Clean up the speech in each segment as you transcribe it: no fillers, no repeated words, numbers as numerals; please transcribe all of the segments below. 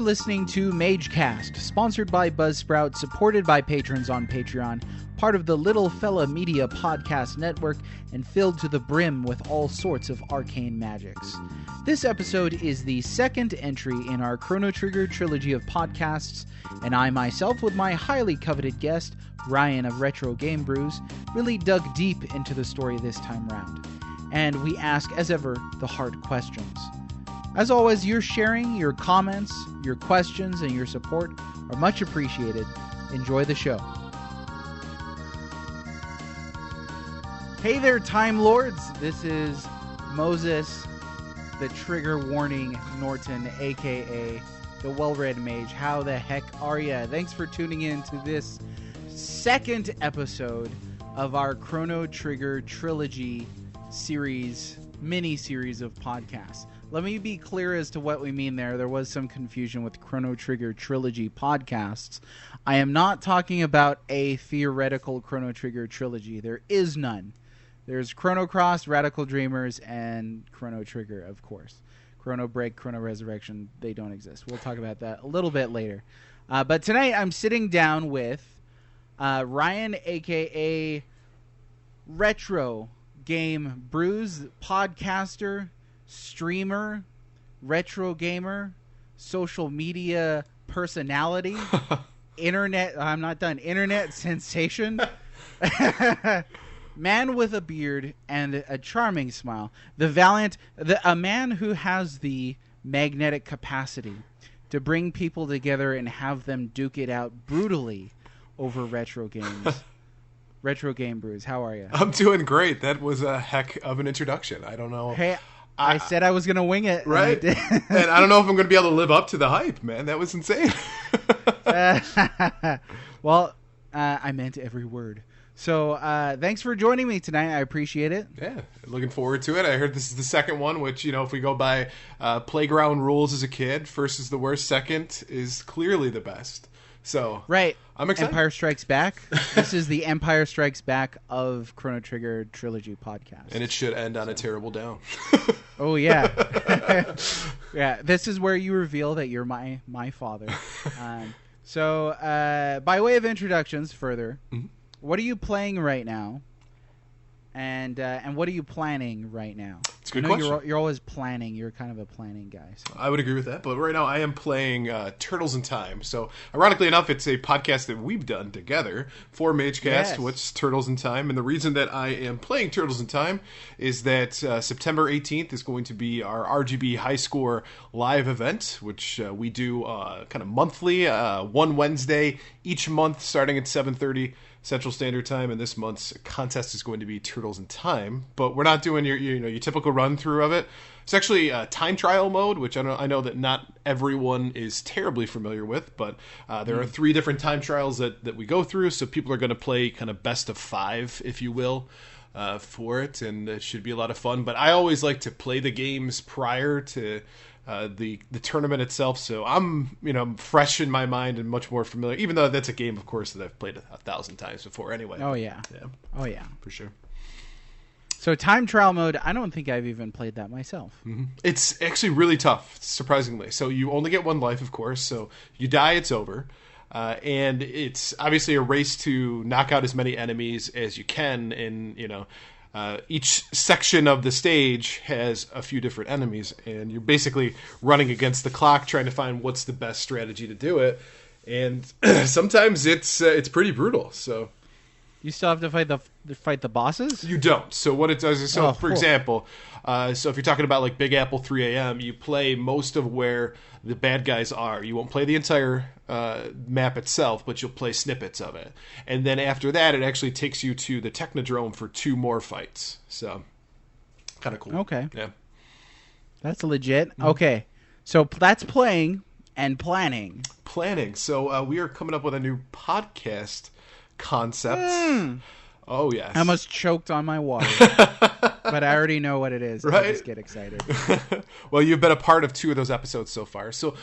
listening to Magecast, sponsored by Buzzsprout, supported by patrons on Patreon, part of the Little Fella Media podcast network, and filled to the brim with all sorts of arcane magics. This episode is the second entry in our Chrono Trigger trilogy of podcasts, and I myself, with my highly coveted guest, Ryan of RetroGameBrews, really dug deep into the story this time round. And we ask, as ever, the hard questions. As always, your sharing, your comments, your questions, and your support are much appreciated. Enjoy the show. Hey there, Time Lords. This is Moses, the Trigger Warning Norton, a.k.a. the Well-Read Mage. How the heck are ya? Thanks for tuning in to this second episode of our Chrono Trigger trilogy series, mini-series of podcasts. Let me be clear as to what we mean there. There was some confusion with Chrono Trigger trilogy podcasts. I am not talking about a theoretical Chrono Trigger trilogy. There is none. There's Chrono Cross, Radical Dreamers, and Chrono Trigger, of course. Chrono Break, Chrono Resurrection, they don't exist. We'll talk about that a little bit later. But tonight I'm sitting down with Ryan, a.k.a. RetroGameBrews, podcaster, streamer, retro gamer, social media personality, internet sensation, man with a beard and a charming smile, a man who has the magnetic capacity to bring people together and have them duke it out brutally over retro games. RetroGameBrews, how are you? I'm doing great. That was a heck of an introduction. I don't know. Hey, I said I was going to wing it. Right? And I don't know if I'm going to be able to live up to the hype, man. That was insane. Well, I meant every word. So thanks for joining me tonight. I appreciate it. Yeah, looking forward to it. I heard this is the second one, which, you know, if we go by playground rules as a kid, first is the worst, second is clearly the best. So right. I'm excited. Empire Strikes Back. This is the Empire Strikes Back of Chrono Trigger trilogy podcast. And it should end on a terrible down. Oh, yeah. Yeah, this is where you reveal that you're my father. So by way of introductions further, what are you playing right now? And what are you planning right now? It's a good question. You're always planning. You're kind of a planning guy. So. I would agree with that. But right now I am playing Turtles in Time. So ironically enough, it's a podcast that we've done together for Magecast, yes. What's Turtles in Time. And the reason that I am playing Turtles in Time is that September 18th is going to be our RGB High Score live event, which we do kind of monthly, one Wednesday each month starting at 7:30 Central Standard Time, and this month's contest is going to be Turtles in Time. But we're not doing your typical run through of it. It's actually time trial mode, which I know that not everyone is terribly familiar with, but there are 3 different time trials that we go through. So people are going to play kind of best of 5, if you will, for it, and it should be a lot of fun. But I always like to play the games prior to the tournament itself, so I'm fresh in my mind and much more familiar, even though that's a game, of course, that I've played 1,000 times before anyway. Oh yeah. Oh yeah, for sure. So time trial mode, I don't think I've even played that myself. It's actually really tough, surprisingly. So you only get 1 life, of course, so you die, it's over. And it's obviously a race to knock out as many enemies as you can in each section of the stage has a few different enemies, and you're basically running against the clock trying to find what's the best strategy to do it. And sometimes it's pretty brutal. So you still have to fight the bosses? You don't. So what it does is, for example, so if you're talking about like Big Apple 3 AM, you play most of where the bad guys are. You won't play the entire map itself, but you'll play snippets of it. And then after that, it actually takes you to the Technodrome for 2 more fights. So kind of cool. Okay. Yeah. That's legit. Okay. So that's playing and planning. So we are coming up with a new podcast concept. Oh, yes. I almost choked on my water. but I already know what it is. Right? I just get excited. Well, you've been a part of 2 of those episodes so far. So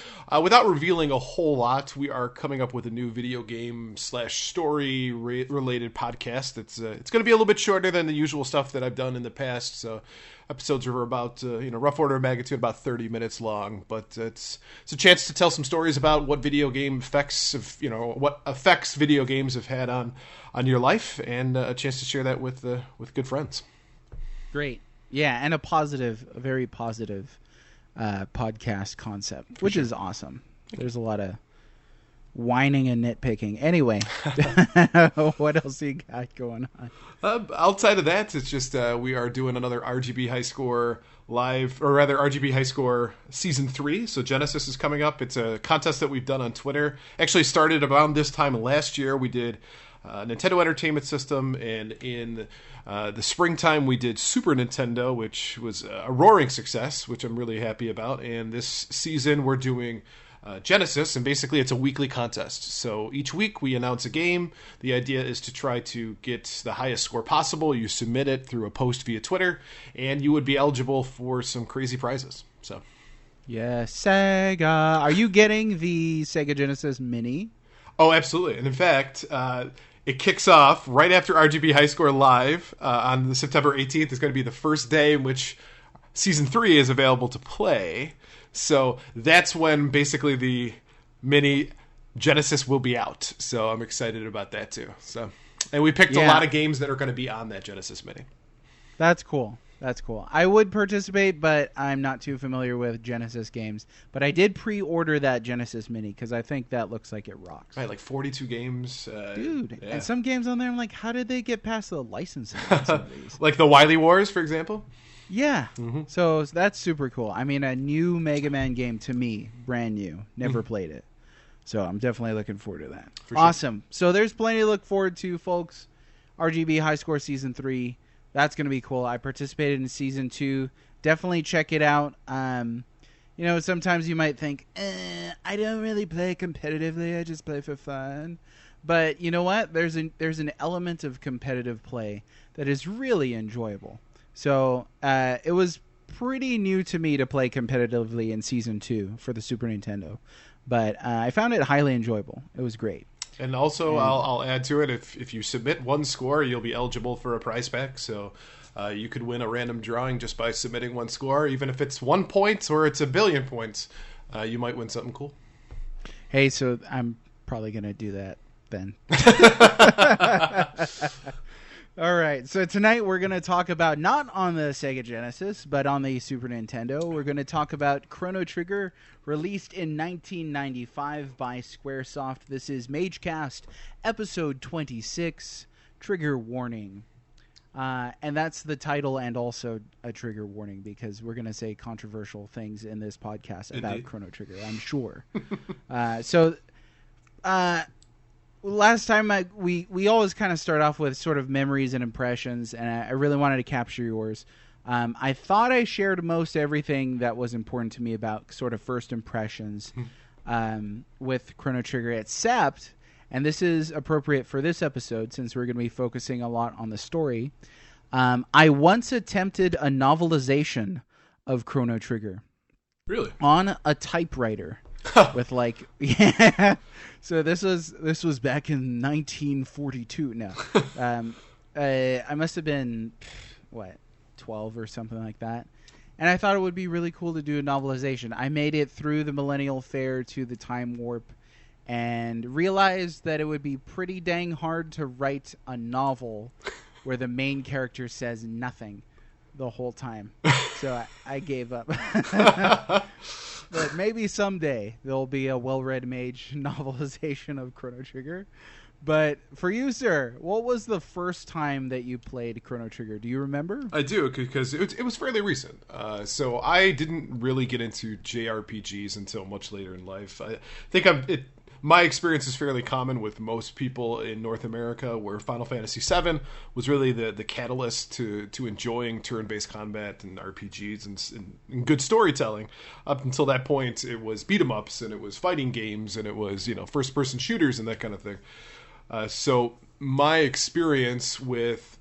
without revealing a whole lot, we are coming up with a new video game / story related podcast. It's going to be a little bit shorter than the usual stuff that I've done in the past. So episodes are about, rough order of magnitude, about 30 minutes long. But it's a chance to tell some stories about what video game effects what effects video games have had on your life, and a chance to share that with good friends. Great. Yeah, and a very positive podcast concept, which is awesome. There's a lot of whining and nitpicking. Anyway, what else you got going on? Outside of that, it's just we are doing another RGB High Score live, or rather RGB High Score Season 3. So Genesis is coming up. It's a contest that we've done on Twitter. Actually started around this time last year. We did Nintendo Entertainment System, and in the springtime we did Super Nintendo, which was a roaring success, which I'm really happy about. And this season we're doing Genesis, and basically it's a weekly contest. So each week we announce a game. The idea is to try to get the highest score possible. You submit it through a post via Twitter, and you would be eligible for some crazy prizes. So, yeah, Sega. Are you getting the Sega Genesis Mini? Oh, absolutely. And in fact, it kicks off right after RGB High Score Live on the September 18th. Is going to be the first day in which Season 3 is available to play. So that's when basically the mini Genesis will be out. So I'm excited about that too. So, and we picked a lot of games that are going to be on that Genesis Mini. That's cool. That's cool. I would participate, but I'm not too familiar with Genesis games. But I did pre-order that Genesis Mini because I think that looks like it rocks. Right, like 42 games. Dude, yeah. And some games on there, I'm like, how did they get past the licensing on some of these? Like the Wily Wars, for example? Yeah. Mm-hmm. So that's super cool. I mean, a new Mega Man game to me, brand new. Never played it. So I'm definitely looking forward to that. Awesome. Sure. So there's plenty to look forward to, folks. RGB High Score Season 3. That's going to be cool. I participated in Season 2. Definitely check it out. Sometimes you might think, I don't really play competitively. I just play for fun. But you know what? There's an element of competitive play that is really enjoyable. So it was pretty new to me to play competitively in Season 2 for the Super Nintendo. But I found it highly enjoyable. It was great. And also, I'll add to it, if you submit one score, you'll be eligible for a prize pack. So you could win a random drawing just by submitting one score. Even if it's 1 point or it's 1 billion points, you might win something cool. Hey, so I'm probably going to do that then. All right, so tonight we're going to talk about, not on the Sega Genesis, but on the Super Nintendo, we're going to talk about Chrono Trigger, released in 1995 by Squaresoft. This is MageCast, episode 26, Trigger Warning. And that's the title and also a trigger warning, because we're going to say controversial things in this podcast about Chrono Trigger, I'm sure. Last time we always kind of start off with sort of memories and impressions, and I really wanted to capture yours. I thought I shared most everything that was important to me about sort of first impressions with Chrono Trigger, except, and this is appropriate for this episode since we're going to be focusing a lot on the story, I once attempted a novelization of Chrono Trigger. Really? On a typewriter. With yeah. So this was back in 1942. No, I must have been 12 or something like that. And I thought it would be really cool to do a novelization. I made it through the Millennial Fair to the Time Warp, and realized that it would be pretty dang hard to write a novel where the main character says nothing the whole time. So I gave up. But maybe someday there'll be a well-read Mage novelization of Chrono Trigger. But for you, sir, what was the first time that you played Chrono Trigger? Do you remember? I do, because it was fairly recent. So I didn't really get into JRPGs until much later in life. I think my experience is fairly common with most people in North America, where Final Fantasy VII was really the catalyst to enjoying turn-based combat and RPGs and good storytelling. Up until that point, it was beat-em-ups, and it was fighting games, and it was first-person shooters and that kind of thing. So my experience with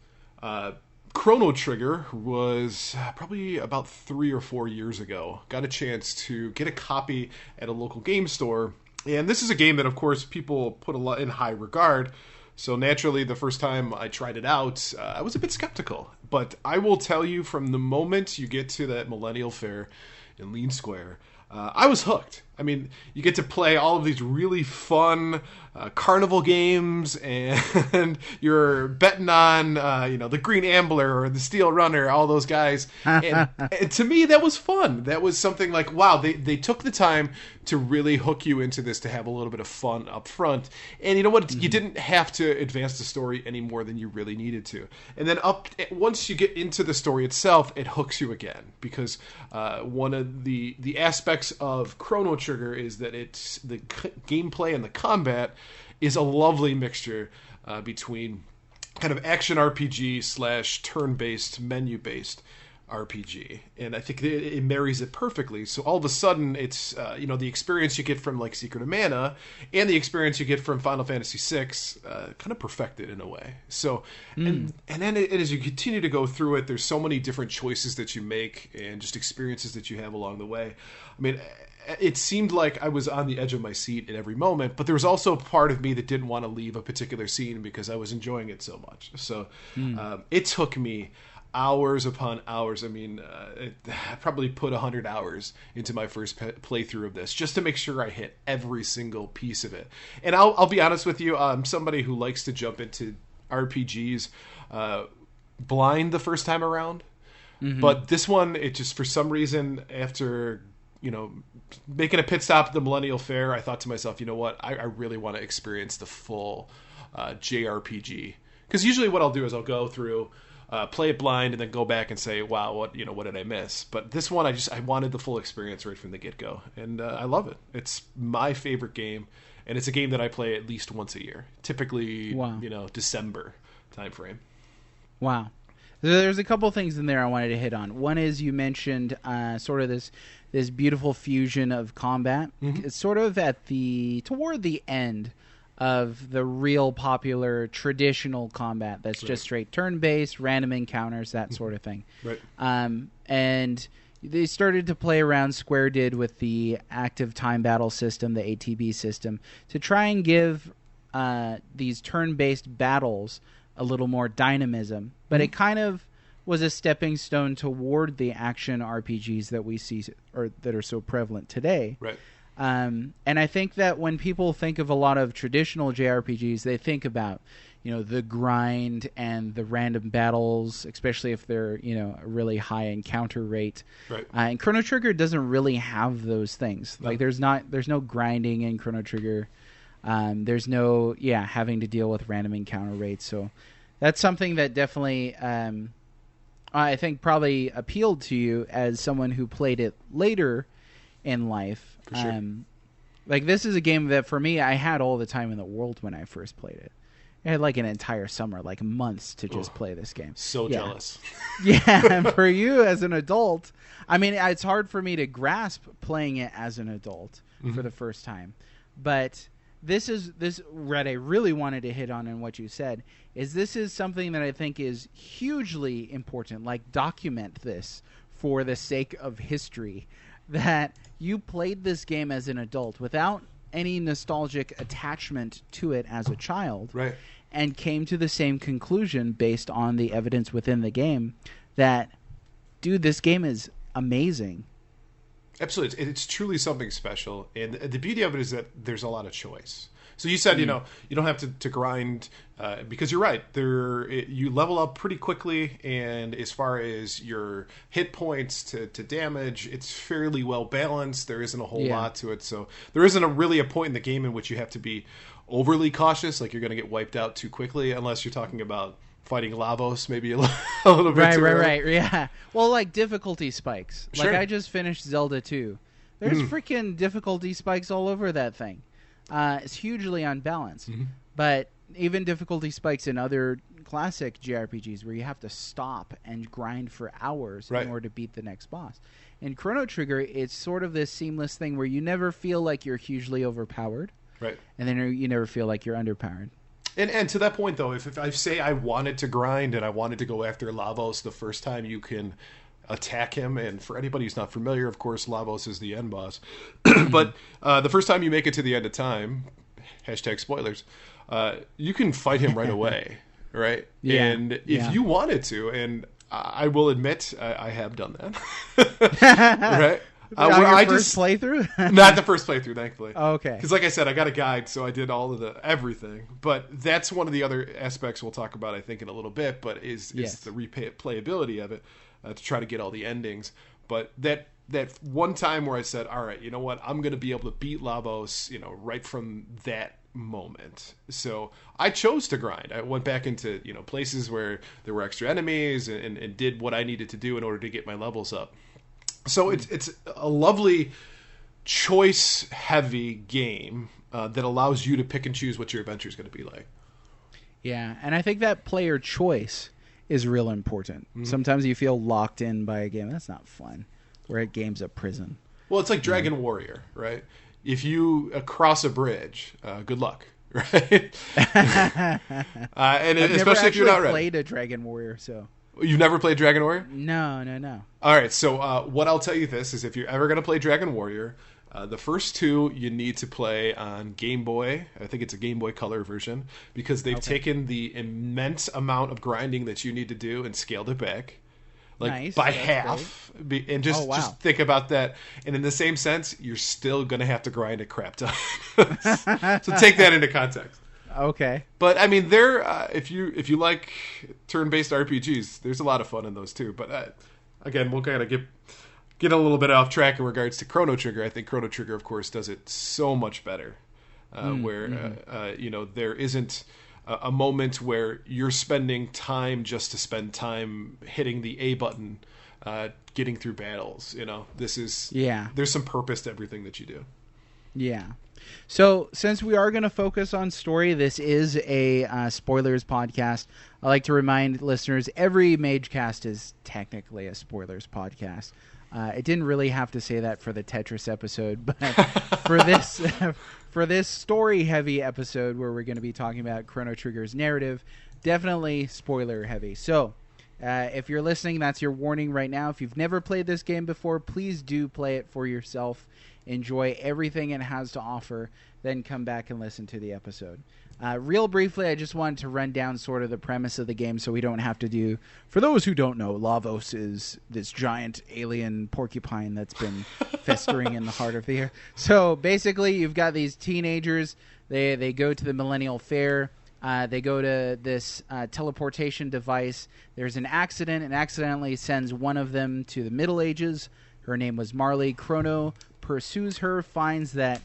Chrono Trigger was probably about 3 or 4 years ago. Got a chance to get a copy at a local game store. And this is a game that, of course, people put a lot in high regard. So naturally, the first time I tried it out, I was a bit skeptical. But I will tell you, from the moment you get to that Millennial Fair in Lean Square, I was hooked. I mean, you get to play all of these really fun carnival games, and you're betting on, the Green Ambler or the Steel Runner, all those guys. And to me, that was fun. That was something like, wow, they took the time to really hook you into this, to have a little bit of fun up front. And you know what? You didn't have to advance the story any more than you really needed to. And then once you get into the story itself, it hooks you again. Because one of the aspects of Chrono Trigger is that it's the gameplay and the combat is a lovely mixture between kind of action RPG / turn-based, menu-based RPG, and I think it marries it perfectly. So all of a sudden, it's the experience you get from like Secret of Mana and the experience you get from Final Fantasy VI, kind of perfected in a way. So and then as you continue to go through it, there's so many different choices that you make and just experiences that you have along the way. I mean, it seemed like I was on the edge of my seat at every moment, but there was also a part of me that didn't want to leave a particular scene because I was enjoying it so much. So it took me hours upon hours. I mean, I probably put 100 hours into my first playthrough of this just to make sure I hit every single piece of it. And I'll be honest with you, I'm somebody who likes to jump into RPGs blind the first time around. But this one, it just, for some reason, after making a pit stop at the Millennial Fair, I thought to myself, you know what, I really want to experience the full JRPG. Because usually what I'll do is I'll go through, play it blind, and then go back and say, wow, what did I miss? But this one, I wanted the full experience right from the get-go. And I love it. It's my favorite game, and it's a game that I play at least once a year. Typically, December timeframe. Wow. There's a couple things in there I wanted to hit on. One is you mentioned sort of this beautiful fusion of combat. It's sort of toward the end of the real popular traditional combat that's just straight turn-based, random encounters, that sort of thing. Right. And they started to play around, Square did, with the active time battle system, the ATB system, to try and give these turn-based battles a little more dynamism, but it kind of was a stepping stone toward the action RPGs that we see, or that are so prevalent today. Right. And I think that when people think of a lot of traditional JRPGs, they think about, the grind and the random battles, especially if they're, a really high encounter rate. Right. And Chrono Trigger doesn't really have those things. No. Like there's no grinding in Chrono Trigger. There's no, having to deal with random encounter rates. So that's something that definitely, I think probably appealed to you as someone who played it later in life. For sure. Like this is a game that for me, I had all the time in the world when I first played it. I had like an entire summer, like months to just play this game. So jealous. Yeah, and for you as an adult, I mean, it's hard for me to grasp playing it as an adult for the first time. But this what I really wanted to hit on in what you said is this is something that I think is hugely important. Like, document this for the sake of history, that you played this game as an adult without any nostalgic attachment to it as a child, right, and came to the same conclusion based on the evidence within the game that, dude, this game is amazing. Absolutely. It's truly something special. And the beauty of it is that there's a lot of choice. So you said, you don't have to grind, because you're right. You level up pretty quickly, and as far as your hit points to damage, it's fairly well balanced. There isn't a whole lot to it. So there isn't really a point in the game in which you have to be overly cautious, like you're going to get wiped out too quickly, unless you're talking about fighting Lavos, maybe a little bit too early. Right, yeah. Well, like difficulty spikes. Sure. Like I just finished Zelda 2. There's freaking difficulty spikes all over that thing. It's hugely unbalanced. But even difficulty spikes in other classic JRPGs where you have to stop and grind for hours in order to beat the next boss. In Chrono Trigger, it's sort of this seamless thing where you never feel like you're hugely overpowered. Right. And then you never feel like you're underpowered. And to that point, though, if I say I wanted to grind and I wanted to go after Lavos the first time you can attack him, and for anybody who's not familiar, of course, Lavos is the end boss. But the first time you make it to the end of time, hashtag spoilers, you can fight him right away, right? Yeah. And if you wanted to, and I will admit I have done that, right? Your first playthrough? Not the first playthrough, thankfully. Oh, okay. Because like I said, I got a guide, so I did all of the everything. But that's one of the other aspects we'll talk about, I think, in a little bit, but is the replayability of it, to try to get all the endings. But that one time where I said, all right, you know what, I'm going to be able to beat Lavos, right from that moment. So I chose to grind. I went back into, places where there were extra enemies and did what I needed to do in order to get my levels up. So it's a lovely choice-heavy game that allows you to pick and choose what your adventure is going to be like. Yeah, and I think that player choice is real important. Mm-hmm. Sometimes you feel locked in by a game. That's not fun. We're at games of prison. Well, it's like Dragon Warrior, right? If you cross a bridge, good luck, right? And I've especially if you're not ready. I've never played a Dragon Warrior, so... You've never played Dragon Warrior? No. All right, so what I'll tell you this is if you're ever going to play Dragon Warrior, the first two you need to play on Game Boy. I think it's a Game Boy Color version because they've taken the immense amount of grinding that you need to do and scaled it back. By half. And just think about that. And in the same sense, you're still going to have to grind a crap ton. So take that into context. Okay. But I mean, if you like turn-based RPGs, there's a lot of fun in those too. But again, we'll kind of get a little bit off track in regards to Chrono Trigger. I think Chrono Trigger, of course, does it so much better. There isn't a moment where you're spending time just to spend time hitting the A button, getting through battles. There's some purpose to everything that you do. Yeah. So, since we are going to focus on story, this is a spoilers podcast. I like to remind listeners, every Magecast is technically a spoilers podcast. It didn't really have to say that for the Tetris episode, but for this story-heavy episode where we're going to be talking about Chrono Trigger's narrative, definitely spoiler-heavy. So, if you're listening, that's your warning right now. If you've never played this game before, please do play it for yourself. Enjoy everything it has to offer, then come back and listen to the episode. Real briefly, I just wanted to run down sort of the premise of the game so we don't have to do... For those who don't know, Lavos is this giant alien porcupine that's been festering in the heart of the earth. So basically, you've got these teenagers. They go to the Millennial Fair. They go to this teleportation device. There's an accident and accidentally sends one of them to the Middle Ages. Her name was Marley. Chrono pursues her, finds that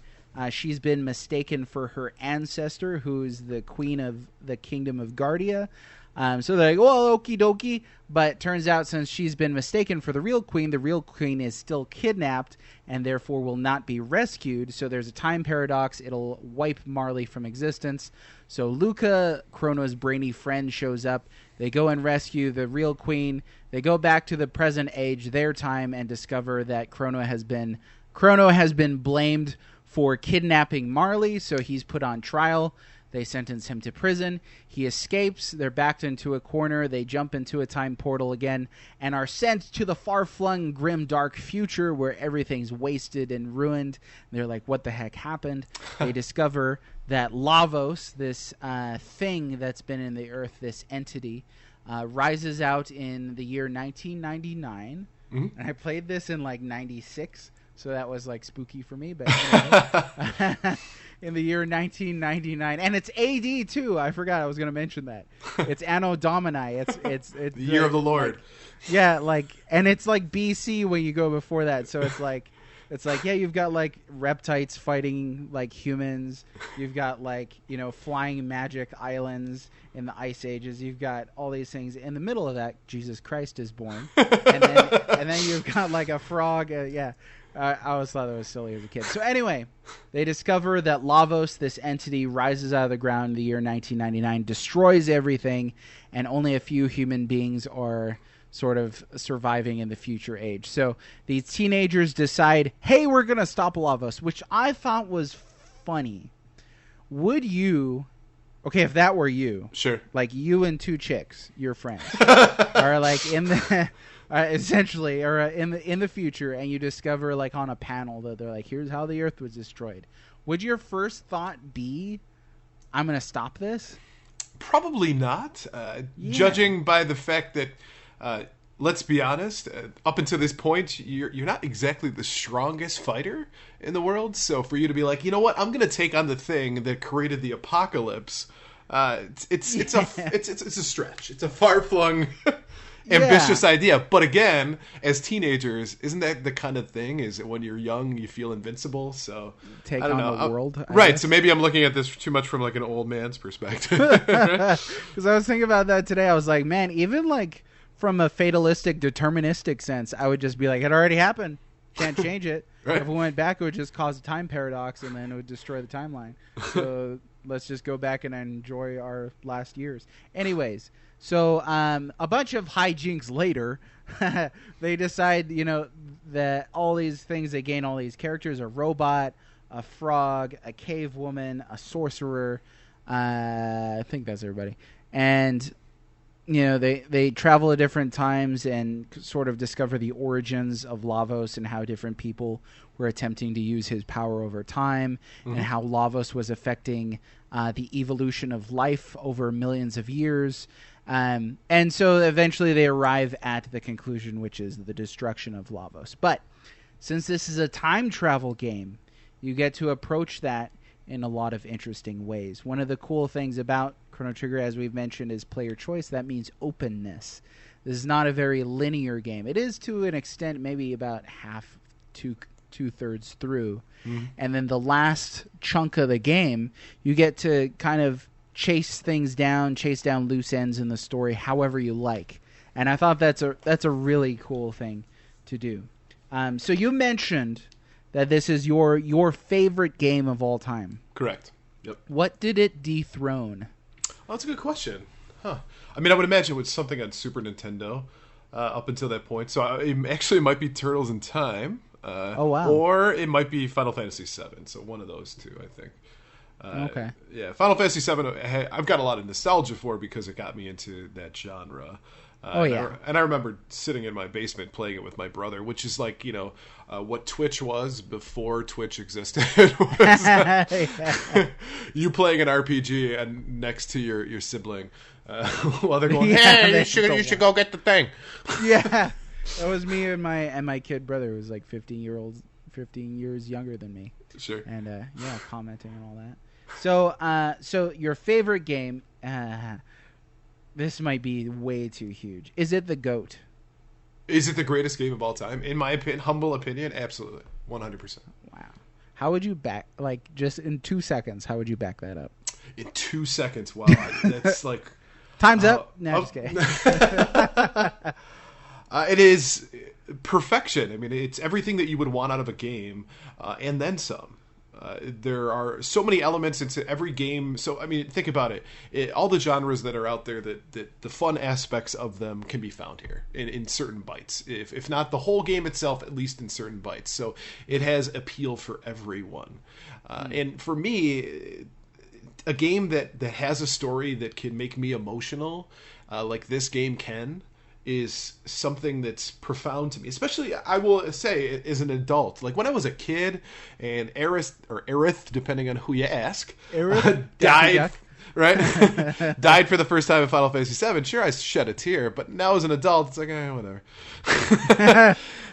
she's been mistaken for her ancestor, who's the queen of the kingdom of Guardia. So they're like, well, okie dokie. But turns out since she's been mistaken for the real queen is still kidnapped and therefore will not be rescued. So there's a time paradox. It'll wipe Marley from existence. So Luca, Chrono's brainy friend, shows up. They go and rescue the real queen. They go back to the present age, their time, and discover that Chrono has been blamed for kidnapping Marley, so he's put on trial. They sentence him to prison. He escapes. They're backed into a corner. They jump into a time portal again and are sent to the far-flung, grim, dark future where everything's wasted and ruined. And they're like, what the heck happened? They discover that Lavos, this thing that's been in the earth, this entity, rises out in the year 1999. Mm-hmm. And I played this in like 96. So that was like spooky for me, but anyway. In the year 1999, and it's AD too. I forgot I was going to mention that. It's Anno Domini. It's the year of the Lord. And it's like BC when you go before that. So it's like you've got like reptites fighting like humans. You've got flying magic islands in the Ice Ages. You've got all these things. In the middle of that, Jesus Christ is born, and then you've got like a frog. I always thought that was silly as a kid. So anyway, they discover that Lavos, this entity, rises out of the ground in the year 1999, destroys everything, and only a few human beings are sort of surviving in the future age. So these teenagers decide, hey, we're going to stop Lavos, which I thought was funny. Would you, Okay, if that were you, Sure. like you and two chicks, your friends, are like in the essentially, or in the future, and you discover like on a panel that they're like, here's how the Earth was destroyed. Would your first thought be, I'm going to stop this? Probably not. Judging by the fact that, let's be honest, up until this point, you're not exactly the strongest fighter in the world. So for you to be like, you know what, I'm going to take on the thing that created the apocalypse, it's a stretch. It's a far-flung, ambitious idea. But again, as teenagers, isn't that the kind of thing? Is that when you're young, you feel invincible? So take on the world, right? Guess. So maybe I'm looking at this too much from like an old man's perspective. Because I was thinking about that today. I was like, man, even like from a fatalistic, deterministic sense, I would just be like, it already happened. Can't change it. Right. If we went back, it would just cause a time paradox, and then it would destroy the timeline. So let's just go back and enjoy our last years. Anyways, so a bunch of hijinks later, they decide, that all these things, they gain all these characters: a robot, a frog, a cave woman, a sorcerer. I think that's everybody. And they travel at different times and sort of discover the origins of Lavos and how different people were attempting to use his power over time, and how Lavos was affecting the evolution of life over millions of years. And so eventually they arrive at the conclusion, which is the destruction of Lavos. But since this is a time travel game, you get to approach that in a lot of interesting ways. One of the cool things about Chrono Trigger, as we've mentioned, is player choice. That means openness. This is not a very linear game. It is to an extent, maybe about half to two-thirds through. And then the last chunk of the game, you get to kind of chase down loose ends in the story however you like. And I thought that's a really cool thing to do. So you mentioned that this is your favorite game of all time. Correct. Yep. What did it dethrone? Well, that's a good question. Huh. I mean, I would imagine it was something on Super Nintendo up until that point. So it actually might be Turtles in Time. Oh, wow. Or it might be Final Fantasy VII. So one of those two, I think. Okay. Yeah, Final Fantasy VII, I've got a lot of nostalgia for because it got me into that genre. And I remember sitting in my basement playing it with my brother, which is like, what Twitch was before Twitch existed. You playing an RPG and next to your sibling while they're going, hey, you should go get the thing. Yeah, that was me and my kid brother, who was like 15 years younger than me. Sure. And commenting and all that. So your favorite game, this might be way too huge. Is it the GOAT? Is it the greatest game of all time? In my humble opinion, absolutely. 100%. Wow. How would you just in 2 seconds, how would you back that up? In 2 seconds? Wow. That's like... Time's up. No, just kidding. It is perfection. I mean, it's everything that you would want out of a game, and then some. There are so many elements into every game. So, I mean, think about it. All the genres that are out there, that the fun aspects of them can be found here in certain bites. If not the whole game itself, at least in certain bites. So it has appeal for everyone. And for me, a game that has a story that can make me emotional, like this game can, is something that's profound to me, especially, I will say, as an adult. Like when I was a kid and Aerith, depending on who you ask, died, right? Died for the first time in Final Fantasy VII. Sure, I shed a tear, but now as an adult, it's like, whatever.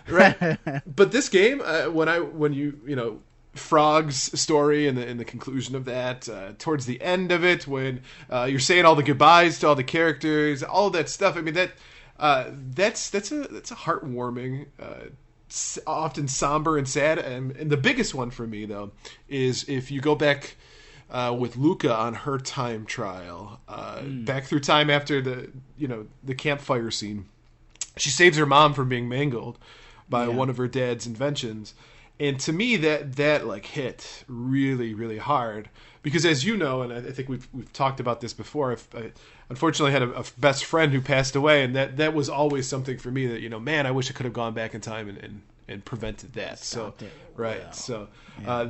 Right? But this game, when you Frog's story and the conclusion of that, towards the end of it, when you're saying all the goodbyes to all the characters, all of that stuff. I mean, that's a heartwarming, often somber and sad, and the biggest one for me though is if you go back with Luca on her time trial, back through time after the campfire scene. She saves her mom from being mangled by one of her dad's inventions, and to me that like hit really, really hard Because as you know, and I think we've talked about this before, I unfortunately had a best friend who passed away, and that was always something for me that, man, I wish I could have gone back in time and prevented that.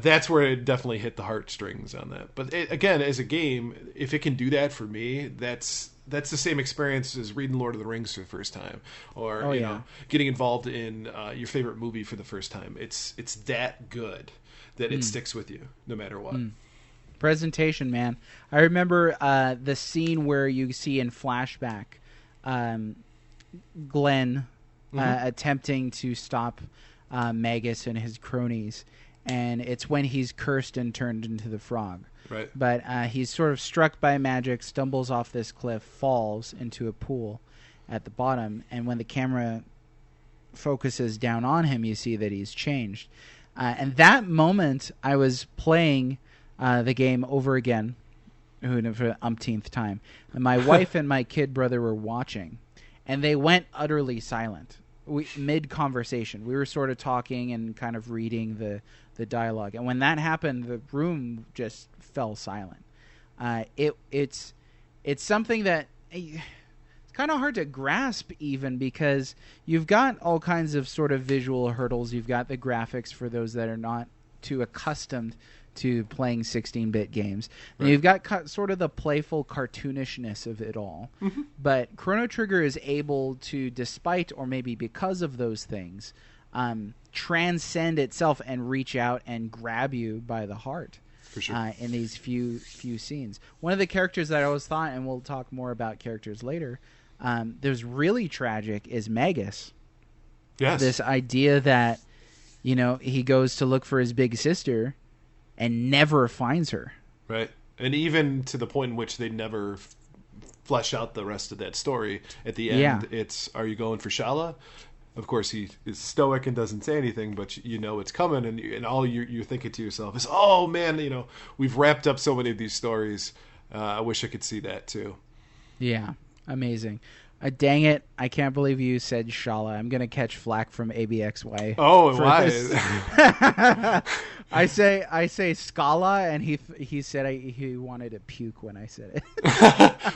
That's where it definitely hit the heartstrings on that. But again, as a game, if it can do that for me, that's the same experience as reading Lord of the Rings for the first time, or getting involved in your favorite movie for the first time. It's that good that it sticks with you no matter what. Presentation, man. I remember the scene where you see in flashback Glenn attempting to stop Magus and his cronies, and it's when he's cursed and turned into the frog. Right. But he's sort of struck by magic, stumbles off this cliff, falls into a pool at the bottom, and when the camera focuses down on him, you see that he's changed. And that moment, I was playing the game over again for the umpteenth time. And my wife and my kid brother were watching, and they went utterly silent. Mid-conversation. We were sort of talking and kind of reading the dialogue. And when that happened, the room just fell silent. It's something that it's kind of hard to grasp even, because you've got all kinds of sort of visual hurdles. You've got the graphics for those that are not too accustomed to playing 16-bit games. And you've got sort of the playful cartoonishness of it all. But Chrono Trigger is able to, despite or maybe because of those things, transcend itself and reach out and grab you by the heart. For sure. In these few scenes. One of the characters that I always thought, and we'll talk more about characters later, there's really tragic is Magus. Yes. This idea that, he goes to look for his big sister and never finds her. Right. And even to the point in which they never flesh out the rest of that story. At the end, it's, are you going for Shala? Of course, he is stoic and doesn't say anything, but it's coming, and all you're thinking to yourself is, oh, man, we've wrapped up so many of these stories. I wish I could see that, too. Yeah, amazing. Dang it, I can't believe you said Shala. I'm going to catch flack from ABXY. Oh, why? I say Scala, and he said he wanted to puke when I said it.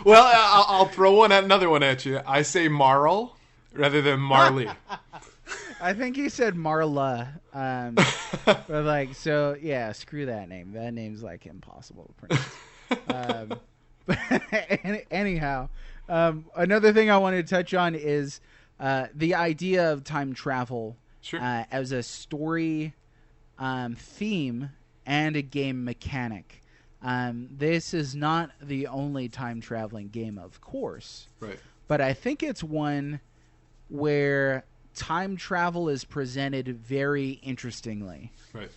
Well, I'll throw another one at you. I say Marl rather than Marley. I think he said Marla. But screw that name. That name's impossible to pronounce. But anyhow, another thing I wanted to touch on is the idea of time travel as a story theme and a game mechanic. This is not the only time traveling game, of course. Right. But I think it's one where time travel is presented very interestingly. Right.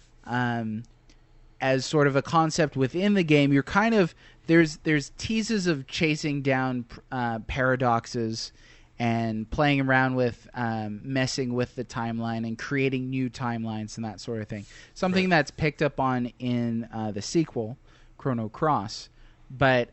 As sort of a concept within the game, you're kind of there's teases of chasing down paradoxes and playing around with messing with the timeline and creating new timelines and that sort of thing. Something that's picked up on in the sequel, Chrono Cross. But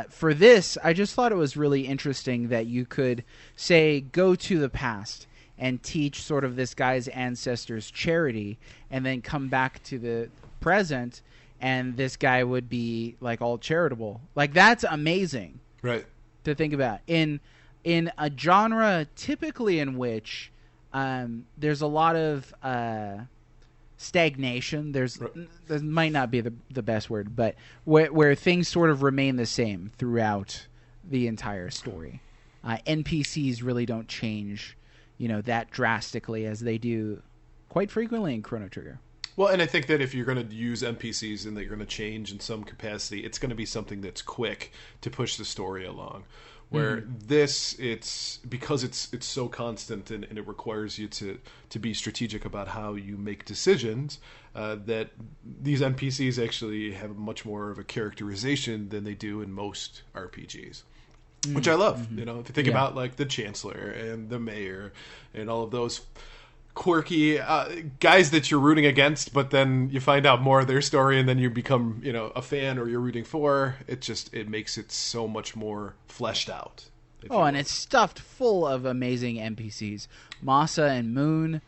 for this, I just thought it was really interesting that you could, say, go to the past and teach sort of this guy's ancestors charity, and then come back to the present, and this guy would be all charitable. That's amazing, right? To think about in a genre typically in which there's a lot of stagnation. There might not be the best word, but where things sort of remain the same throughout the entire story. NPCs really don't change, that drastically as they do quite frequently in Chrono Trigger. Well, and I think that if you're going to use NPCs and that you're going to change in some capacity, it's going to be something that's quick to push the story along. Where it's because it's so constant and it requires you to be strategic about how you make decisions, that these NPCs actually have much more of a characterization than they do in most RPGs. Which I love. If you think about the Chancellor and the Mayor and all of those quirky guys that you're rooting against, but then you find out more of their story and then you become a fan, or you're rooting for it makes it so much more fleshed out. And it's stuffed full of amazing NPCs. Masa and Moon,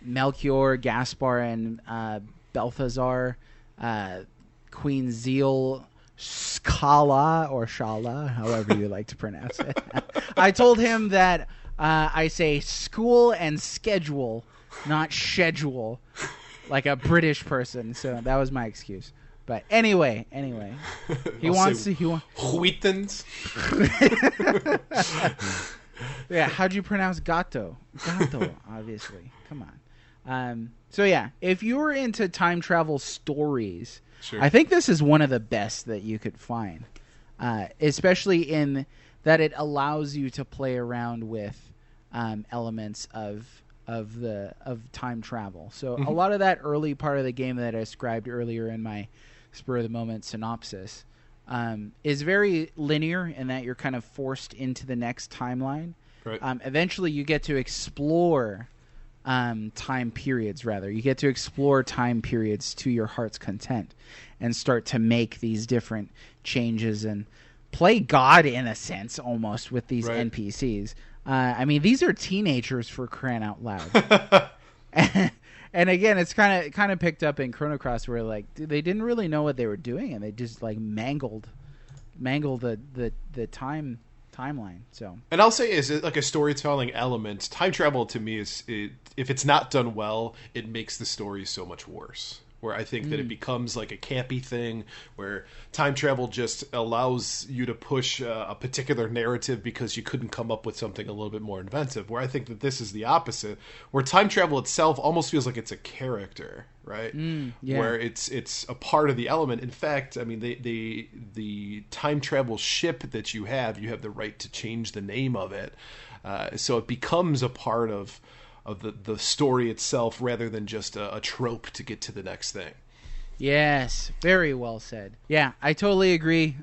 Melchior, Gaspar, and Balthazar. Queen Zeal Scala or Shala, however you like to pronounce it. I told him that I say school and schedule, not schedule, like a British person. So that was my excuse. But anyway, he wants to. Huitens. Yeah, how'd you pronounce gato? Gato, obviously. Come on. So yeah, if you're into time travel stories, sure. I think this is one of the best that you could find, especially in that it allows you to play around with elements of time travel. So a lot of that early part of the game that I described earlier in my spur of the moment synopsis is very linear in that you're kind of forced into the next timeline. Right. Eventually you get to explore time periods, rather. You get to explore time periods to your heart's content and start to make these different changes and play God in a sense almost with these right. NPCs. I mean, these are teenagers for crying out loud. And again, it's kind of picked up in Chrono Cross where like they didn't really know what they were doing and they just like mangled the timeline. So, and I'll say, is it like a storytelling element? Time travel to me is if it's not done well, it makes the story so much worse. Where I think that it becomes like a campy thing where time travel just allows you to push a particular narrative because you couldn't come up with something a little bit more inventive. Where I think that this is the opposite, where time travel itself almost feels like it's a character, right? Yeah. Where it's a part of the element. In fact, I mean, the time travel ship that you have the right to change the name of it. So it becomes a part of the story itself rather than just a trope to get to the next thing. Yes, very well said. Yeah, I totally agree.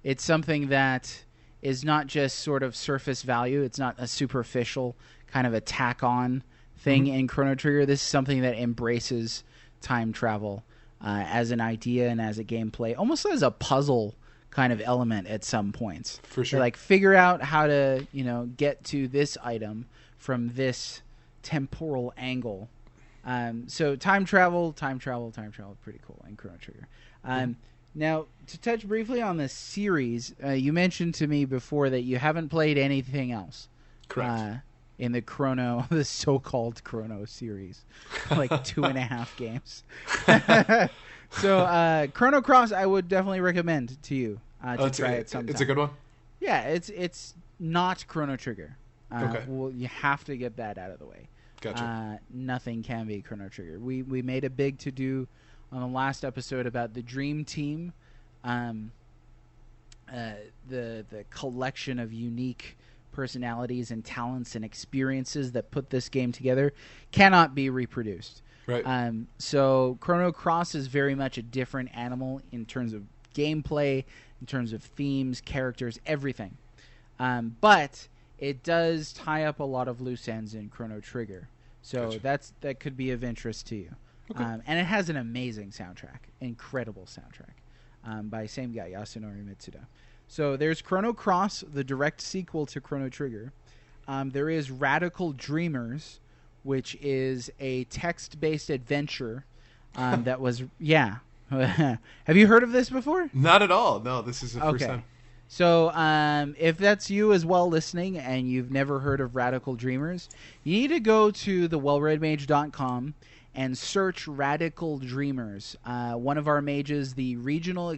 It's something that is not just sort of surface value. It's not a superficial kind of a tack-on thing in Chrono Trigger. This is something that embraces time travel as an idea and as a gameplay, almost as a puzzle kind of element at some points. For sure. So, like, figure out how to, get to this item from this temporal angle. So time travel, pretty cool in Chrono Trigger. Now, to touch briefly on the series, you mentioned to me before that you haven't played anything else. Correct. In the so-called Chrono series, like 2.5 games. So Chrono Cross, I would definitely recommend to you to try it sometime. It's a good one? Yeah, it's not Chrono Trigger. Okay. Well, you have to get that out of the way. Gotcha. Nothing can be Chrono Trigger. We made a big to-do on the last episode about the Dream Team, the collection of unique personalities and talents and experiences that put this game together cannot be reproduced. Right. So Chrono Cross is very much a different animal in terms of gameplay, in terms of themes, characters, everything. But it does tie up a lot of loose ends in Chrono Trigger. So Gotcha. that could be of interest to you. Okay. And it has an amazing soundtrack, incredible soundtrack, by same guy, Yasunori Mitsuda. So there's Chrono Cross, the direct sequel to Chrono Trigger. There is Radical Dreamers, which is a text-based adventure that was... Yeah. Have you heard of this before? Not at all. No, this is the first time. So if that's you as well listening and you've never heard of Radical Dreamers, you need to go to thewellreadmage.com and search Radical Dreamers. One of our mages, the regional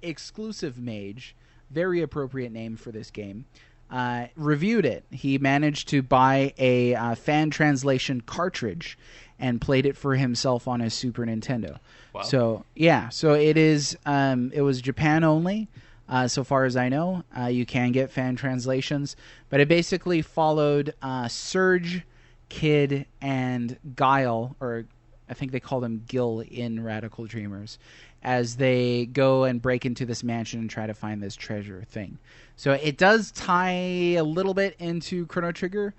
exclusive mage, very appropriate name for this game, reviewed it. He managed to buy a fan translation cartridge and played it for himself on his Super Nintendo. Wow. So it is. It was Japan only, so far as I know. You can get fan translations, but it basically followed Surge, Kid, and Guile, or I think they call them Gil in Radical Dreamers, as they go and break into this mansion and try to find this treasure thing. So it does tie a little bit into Chrono Trigger.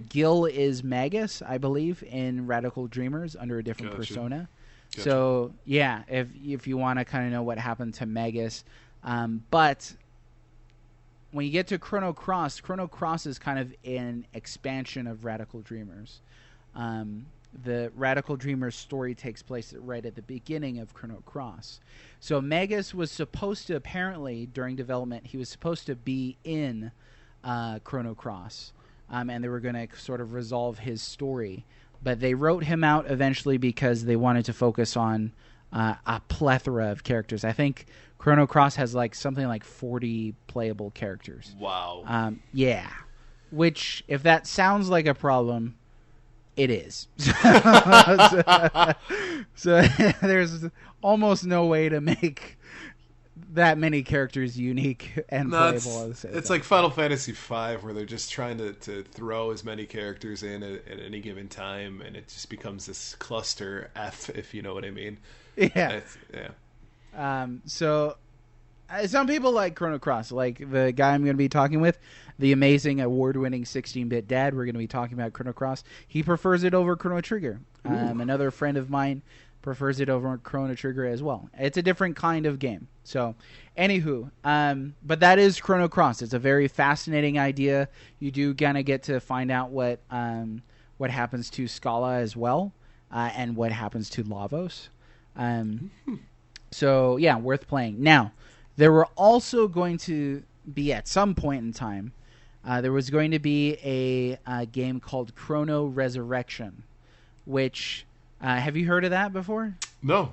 Gil is Magus, I believe, in Radical Dreamers under a different persona. Gotcha. So, yeah, if you want to kind of know what happened to Magus. But when you get to Chrono Cross is kind of an expansion of Radical Dreamers. the Radical Dreamer's story takes place right at the beginning of Chrono Cross. So Magus was supposed to, apparently, during development, he was supposed to be in Chrono Cross, and they were going to sort of resolve his story. But they wrote him out eventually because they wanted to focus on a plethora of characters. I think Chrono Cross has something like 40 playable characters. Wow. Yeah. Which, if that sounds like a problem, it is. So there's almost no way to make that many characters unique and playable. It's like Final Fantasy V, where they're just trying to throw as many characters in at any given time, and it just becomes this cluster F, if you know what I mean. Yeah. So some people like Chrono Cross, like the guy I'm going to be talking with, the amazing award-winning 16-bit dad. We're going to be talking about Chrono Cross. He prefers it over Chrono Trigger. Another friend of mine prefers it over Chrono Trigger as well. It's a different kind of game. So, anywho, but that is Chrono Cross. It's a very fascinating idea. You do kind of get to find out what happens to Scala as well, and what happens to Lavos. So, yeah, worth playing. Now, there were also going to be, at some point in time, there was going to be a game called Chrono Resurrection, which... have you heard of that before? No.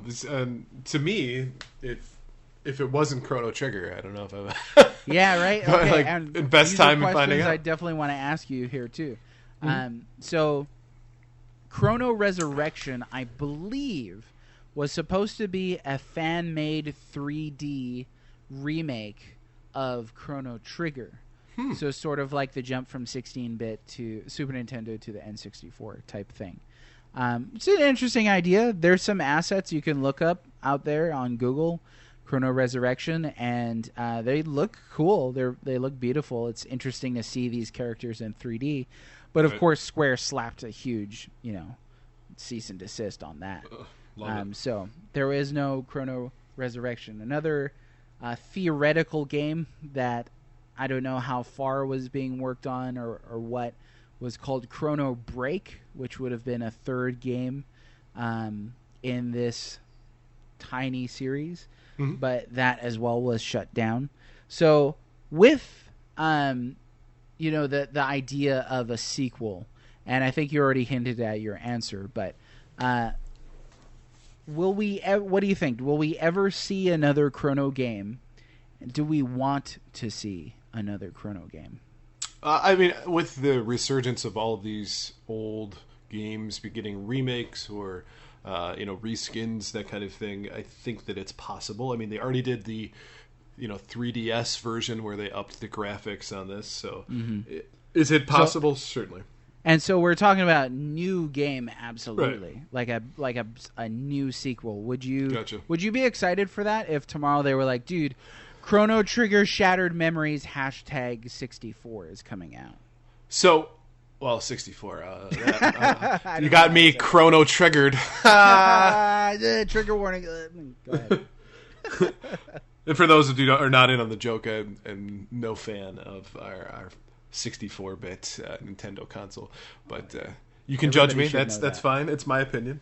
To me, if it wasn't Chrono Trigger, I don't know if I've... Yeah, right? Okay. And best time in finding out. I definitely want to ask you here, too. So, Chrono Resurrection, I believe, was supposed to be a fan-made 3D remake of Chrono Trigger. So sort of like the jump from 16-bit to Super Nintendo to the N64 type thing. It's an interesting idea. There's some assets you can look up out there on Google, Chrono Resurrection, and they look cool. They look beautiful. It's interesting to see these characters in 3D. But of course, Square slapped a huge, cease and desist on that. So there is no Chrono Resurrection. Another theoretical game that I don't know how far was being worked on or what, was called Chrono Break, which would have been a third game in this tiny series. But that as well was shut down. So with the idea of a sequel, and I think you already hinted at your answer, but what do you think? Will we ever see another Chrono game? Do we want to see another Chrono game? I mean, with the resurgence of all of these old games getting remakes or reskins, that kind of thing, I think that it's possible. I mean, they already did the 3DS version where they upped the graphics on this. So, is it possible? Certainly. And so we're talking about new game, absolutely, right. like a new sequel. Would you be excited for that if tomorrow they were like, dude, Chrono Trigger Shattered Memories #64 is coming out? So, 64. You got me Chrono Triggered. Trigger warning. Go ahead. And for those of you who are not in on the joke, I'm no fan of our 64-bit Nintendo console, but you can judge me. That's fine. It's my opinion.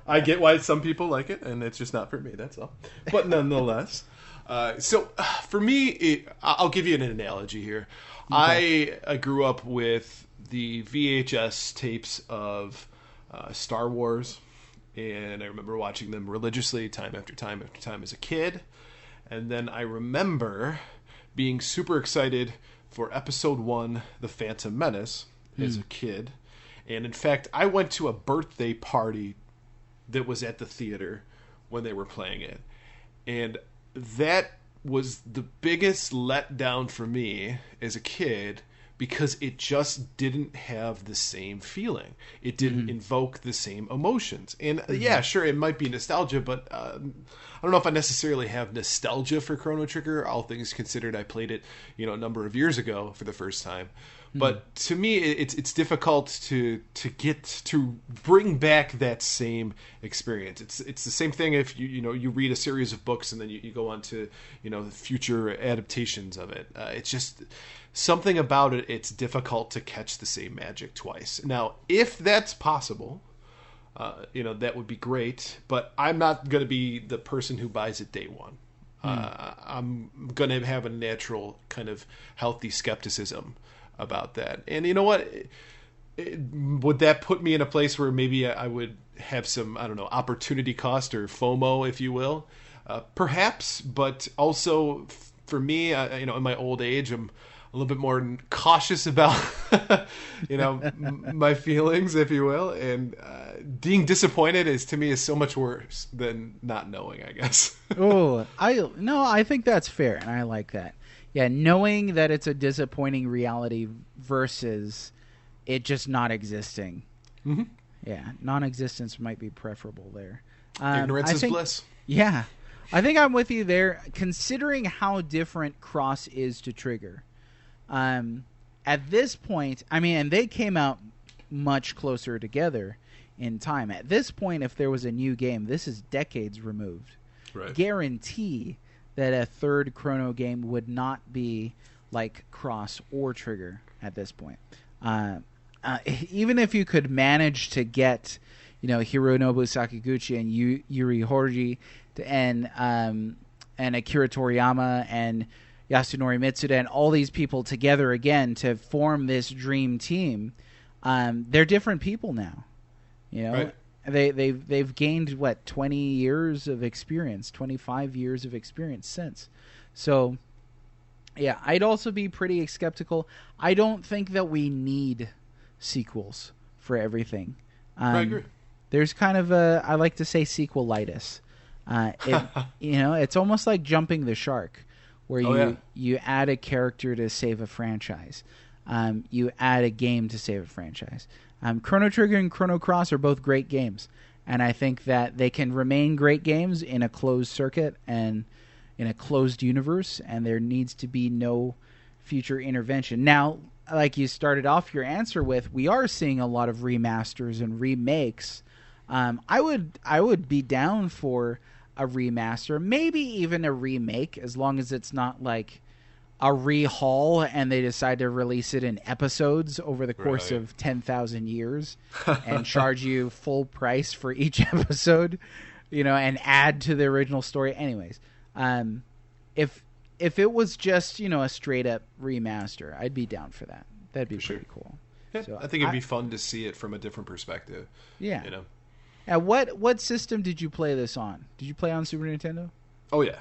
I get why some people like it, and it's just not for me. That's all. But nonetheless, for me, I'll give you an analogy here. Okay. I grew up with the VHS tapes of Star Wars, and I remember watching them religiously time after time after time as a kid. And then I remember being super excited for Episode 1, The Phantom Menace, as a kid. And in fact, I went to a birthday party that was at the theater when they were playing it. And that was the biggest letdown for me as a kid, because it just didn't have the same feeling. It didn't invoke the same emotions. And yeah, sure, it might be nostalgia, but I don't know if I necessarily have nostalgia for Chrono Trigger. All things considered, I played it, a number of years ago for the first time. But to me, it's difficult to bring back that same experience. It's the same thing if you read a series of books and then you go on to the future adaptations of it. It's just something about it, it's difficult to catch the same magic twice. Now, if that's possible, that would be great, but I'm not going to be the person who buys it day one. I'm going to have a natural kind of healthy skepticism about that. And you know what? Would that put me in a place where maybe I would have some, I don't know, opportunity cost or FOMO, if you will? Perhaps, but also for me, in my old age, I'm a little bit more cautious about, my feelings, if you will. And being disappointed to me is so much worse than not knowing, I guess. I think that's fair, and I like that. Yeah, knowing that it's a disappointing reality versus it just not existing. Mm-hmm. Yeah, non-existence might be preferable there. Ignorance is bliss. Yeah, I think I'm with you there. Considering how different Cross is to Trigger, at this point, and they came out much closer together in time. At this point, if there was a new game, this is decades removed. Right. Guarantee that a third Chrono game would not be like Cross or Trigger at this point. Even if you could manage to get, Hironobu Sakaguchi and Yuri Horii and Akira Toriyama and Yasunori Mitsuda and all these people together again to form this dream team, they're different people now. Right. They've gained 20 years of experience, 25 years of experience since. So, yeah, I'd also be pretty skeptical. I don't think that we need sequels for everything. I agree. There's kind of I like to say sequelitis. It's almost like jumping the shark, where you add a character to save a franchise. You add a game to save a franchise. Chrono Trigger and Chrono Cross are both great games, and I think that they can remain great games in a closed circuit and in a closed universe, and there needs to be no future intervention. Now, like you started off your answer with, we are seeing a lot of remasters and remakes. I would be down for a remaster, maybe even a remake, as long as it's not like a rehaul and they decide to release it in episodes over the course of 10,000 years and charge you full price for each episode, and add to the original story. Anyways, if it was just, a straight up remaster, I'd be down for that. That'd be pretty cool. Yeah, so I think it'd be fun to see it from a different perspective. Yeah. Now, what system did you play this on? Did you play on Super Nintendo? Oh yeah.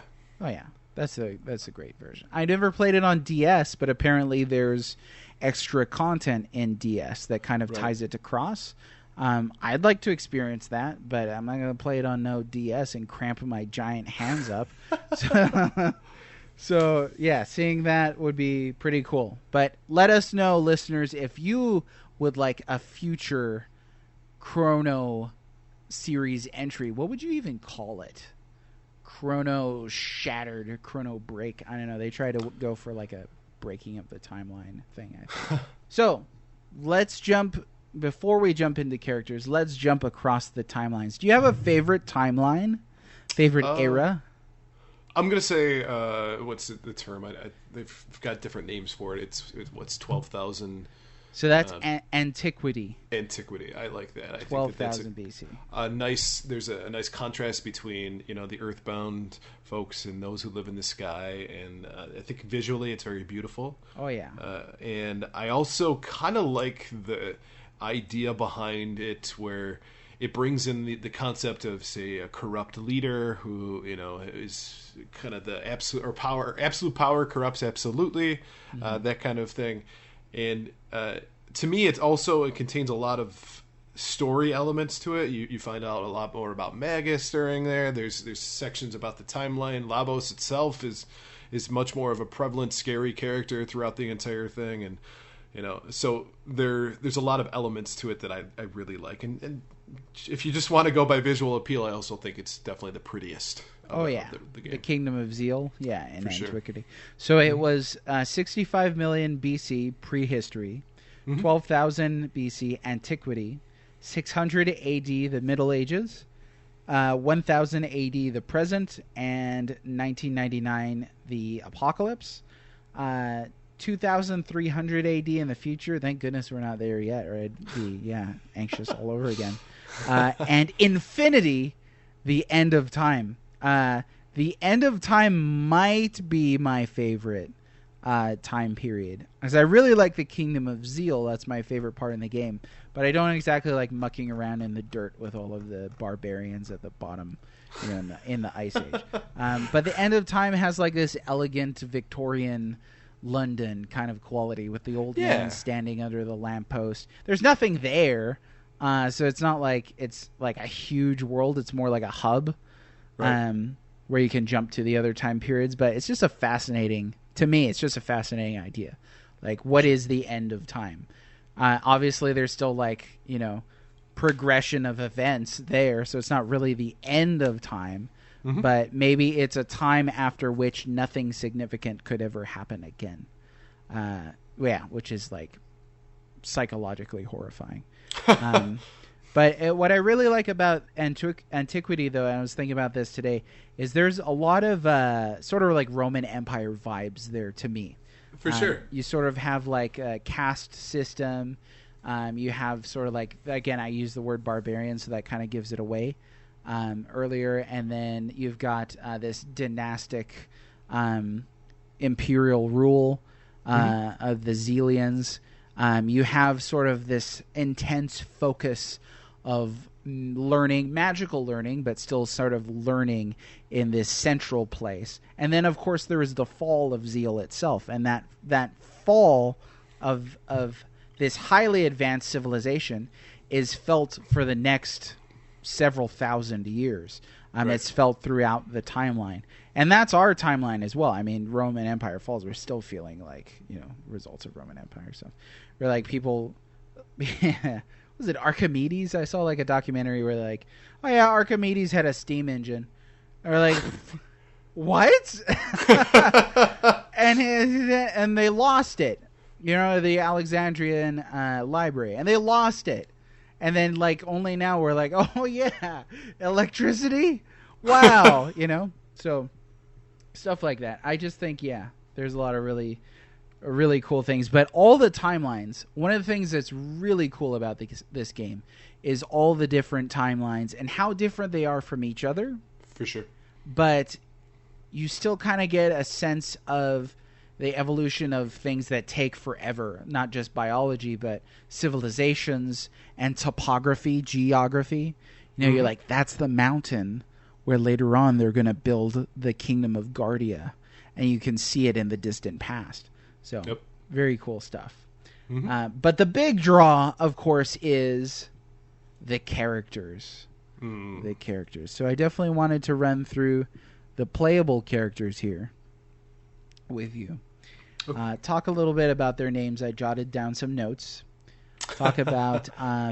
That's a great version. I never played it on DS, but apparently there's extra content in DS that kind of ties it to Cross. I'd like to experience that, but I'm not going to play it on no DS and cramp my giant hands up. So, yeah, seeing that would be pretty cool. But let us know, listeners, if you would like a future Chrono series entry. What would you even call it? Chrono Shattered, Chrono Break. I don't know. They try to go for like a breaking up the timeline thing, I think. So, let's jump, before we jump into characters, let's jump across the timelines. Do you have a favorite timeline? Favorite era? I'm going to say, what's the term? They've got different names for it. It's 12,000. So that's antiquity. Antiquity. I like that. 12,000 BC. There's a nice contrast between, the earthbound folks and those who live in the sky. And I think visually it's very beautiful. Oh, yeah. And I also kind of like the idea behind it where it brings in the concept of, say, a corrupt leader who, is kind of the absolute power corrupts absolutely, that kind of thing. And to me, it contains a lot of story elements to it. You find out a lot more about Magus during there. There's sections about the timeline. Labos itself is much more of a prevalent, scary character throughout the entire thing, and so there's a lot of elements to it that I really like. And if you just want to go by visual appeal, I also think it's definitely the prettiest. The game. The Kingdom of Zeal, in Antiquity. Sure. So it was 65 million BC prehistory, 12,000 BC antiquity, 600 AD the Middle Ages, 1000 AD the present, and 1999 the apocalypse. 2300 AD in the future. Thank goodness we're not there yet, or I'd be anxious all over again. And infinity, the end of time. The end of time might be my favorite time period, because I really like the Kingdom of Zeal. That's my favorite part in the game, but I don't exactly like mucking around in the dirt with all of the barbarians at the bottom, in the Ice Age. But the end of time has like this elegant Victorian London kind of quality with the old man standing under the lamppost. There's nothing there, so it's not like it's like a huge world. It's more like a hub, right. Where you can jump to the other time periods. But it's just to me, it's just a fascinating idea. Like, what is the end of time? Obviously, there's still like, progression of events there, so it's not really the end of time. Mm-hmm. But maybe it's a time after which nothing significant could ever happen again. Which is like psychologically horrifying. But what I really like about antiquity, though, and I was thinking about this today, is there's a lot of sort of like Roman Empire vibes there to me. For sure. You sort of have like a caste system. You have sort of like, again, I use the word barbarian, so that kind of gives it away earlier. And then you've got this dynastic imperial rule of the Zelians. You have sort of this intense focus of magical learning, but still sort of learning in this central place. And then, of course, there is the fall of Zeal itself, and that fall of this highly advanced civilization is felt for the next several thousand years. Right. It's felt throughout the timeline, and that's our timeline as well. I mean, Roman Empire falls. We're still feeling like results of Roman Empire. So we're like people. Was it Archimedes? I saw like a documentary where they're like, oh yeah, Archimedes had a steam engine. Or like, what? and they lost it. The Alexandrian library, and they lost it. And then like only now we're like, oh yeah, electricity? Wow, So stuff like that. I just think there's a lot of really cool things. But all the timelines, one of the things that's really cool about this game is all the different timelines and how different they are from each other. For sure. But you still kind of get a sense of the evolution of things that take forever, not just biology, but civilizations and topography, geography. You're like, that's the mountain where later on they're going to build the Kingdom of Guardia, and you can see it in the distant past. So, Very cool stuff. Mm-hmm. But the big draw, of course, is the characters. The characters. So I definitely wanted to run through the playable characters here with you. Okay. Talk a little bit about their names. I jotted down some notes. Talk about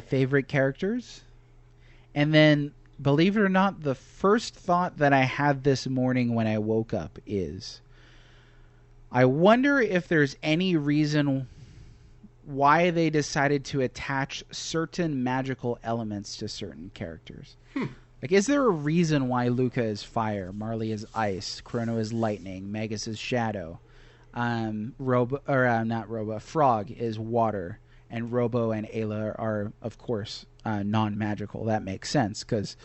favorite characters. And then, believe it or not, the first thought that I had this morning when I woke up is, I wonder if there's any reason why they decided to attach certain magical elements to certain characters. Like, is there a reason why Luca is fire, Marley is ice, Chrono is lightning, Magus is shadow, Frog is water, and Robo and Ayla are, of course, non-magical? That makes sense, because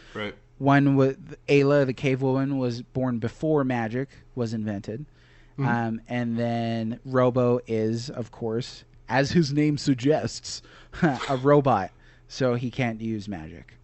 one with Ayla, the cave woman, was born before magic was invented. And then Robo is, of course, as his name suggests, a robot, so he can't use magic.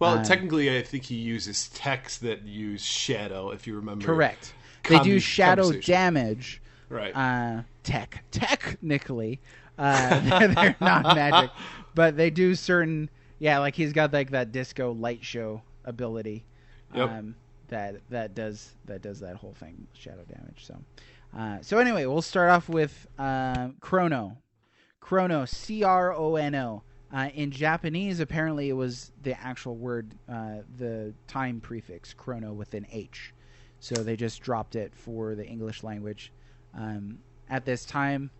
Well, technically, I think he uses techs that use shadow, if you remember. Correct. They do shadow damage. Right. Technically, they're not magic, but they do certain. Yeah, like he's got like that disco light show ability. That does that whole thing, shadow damage. So anyway, we'll start off with Chrono. Chrono, Chrono. In Japanese, apparently it was the actual word, the time prefix, chrono with an H. So they just dropped it for the English language. At this time,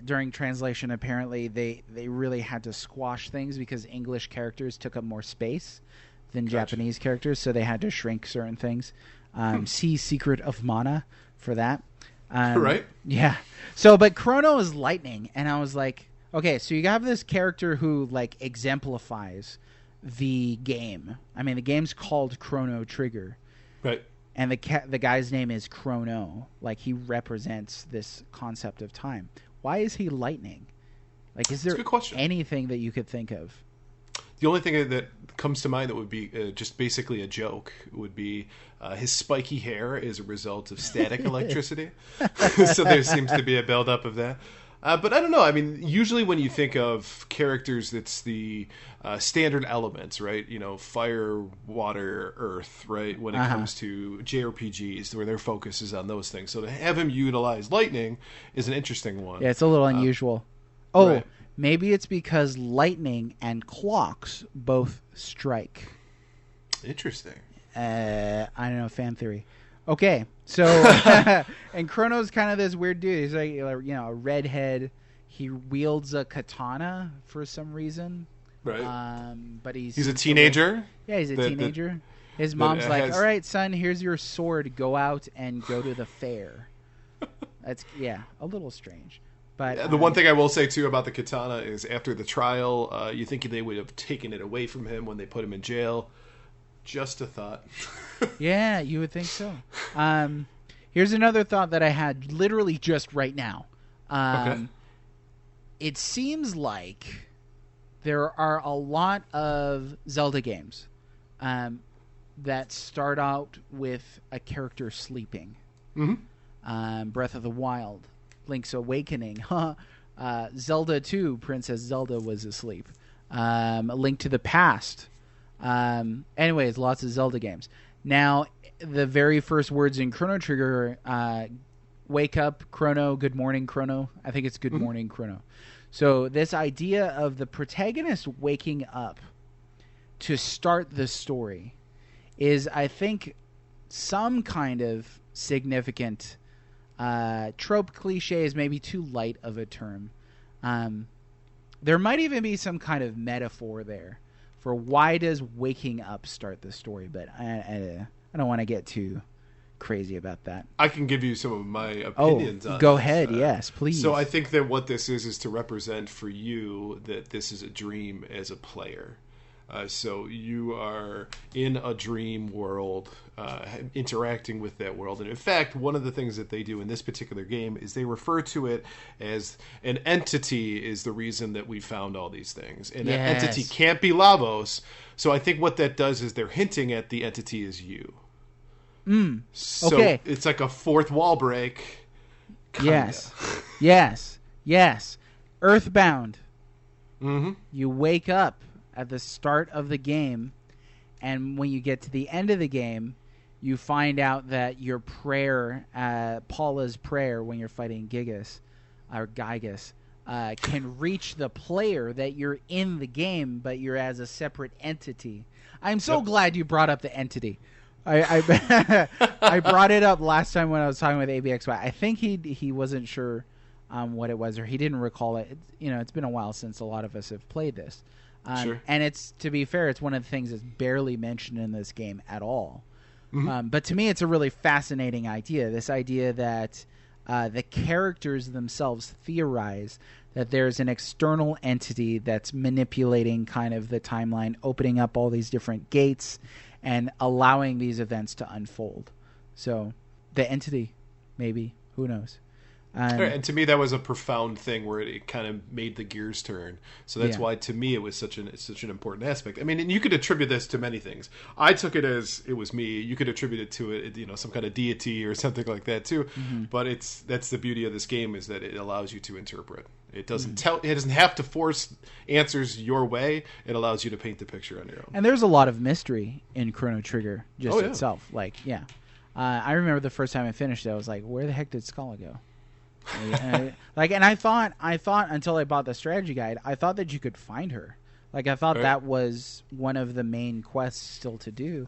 during translation, apparently they really had to squash things because English characters took up more space than Japanese characters, so they had to shrink certain things. See Secret of Mana for that. Right. Yeah. So, but Chrono is lightning, and I was like, okay, so you have this character who like exemplifies the game. I mean, the game's called Chrono Trigger, Right. and the guy's name is Chrono. Like, he represents this concept of time. Why is he lightning? Like, is there anything that you could think of? The only thing that comes to mind that would be just basically a joke would be his spiky hair is a result of static electricity. So there seems to be a buildup of that. But I don't know. I mean, usually when you think of characters, it's the standard elements, right? You know, fire, water, earth, right? When it comes to JRPGs, where their focus is on those things. So to have him utilize lightning is an interesting one. Yeah, it's a little unusual. Oh, right. Maybe it's because lightning and clocks both strike. Interesting. I don't know, fan theory. Okay, so and Chrono's kind of this weird dude. He's like, you know, a redhead. He wields a katana for some reason. Right. But he's a teenager. Yeah, he's a teenager. His mom's like, "All right, son, here's your sword. Go out and go to the fair." That's a little strange. But the one thing I will say too about the katana is after the trial, you think they would have taken it away from him when they put him in jail. Just a thought. Yeah, you would think so. Here's another thought that I had literally just right now. Okay. It seems like there are a lot of Zelda games that start out with a character sleeping. Mm-hmm. Breath of the Wild, Link's Awakening, Zelda 2, Princess Zelda was asleep. A Link to the Past. Anyways, lots of Zelda games. Now, the very first words in Chrono Trigger, wake up, Chrono, good morning, Chrono. I think it's good morning, Chrono. So this idea of the protagonist waking up to start the story is, I think, some kind of significant trope. Cliche is maybe too light of a term. There might even be some kind of metaphor there for why does waking up start the story, but I don't want to get too crazy about that. I can give you some of my opinions on go this. ahead, yes, please. So I think that what this is to represent for you that this is a dream as a player. So you are in a dream world, interacting with that world. And in fact, one of the things that they do in this particular game is they refer to it as an entity is the reason that we found all these things. And that entity can't be Lavos. So I think what that does is they're hinting at the entity is you. So okay. It's like a fourth wall break. Kinda. Yes. Earthbound. Mm-hmm. You wake up at the start of the game, and when you get to the end of the game, you find out that your prayer, Paula's prayer, when you're fighting Gygas, can reach the player that you're in the game, but you're as a separate entity. I'm so glad you brought up the entity. I I brought it up last time when I was talking with ABXY. I think he wasn't sure what it was, or he didn't recall it. It's been a while since a lot of us have played this. Sure. And it's, to be fair, it's one of the things that's barely mentioned in this game at all. Mm-hmm. But to me, it's a really fascinating idea. This idea that the characters themselves theorize that there's an external entity that's manipulating kind of the timeline, opening up all these different gates and allowing these events to unfold. So the entity, maybe, who knows? And to me, that was a profound thing where it kind of made the gears turn. So that's why, to me, it was such an important aspect. I mean, and you could attribute this to many things. I took it as it was me. You could attribute it to it, some kind of deity or something like that too. Mm-hmm. But that's the beauty of this game, is that it allows you to interpret. It doesn't It doesn't have to force answers your way. It allows you to paint the picture on your own. And there's a lot of mystery in Chrono Trigger itself. I remember the first time I finished it, I was like, "Where the heck did Scala go?" And I thought until I bought the strategy guide, I thought that you could find her. I thought that was one of the main quests still to do,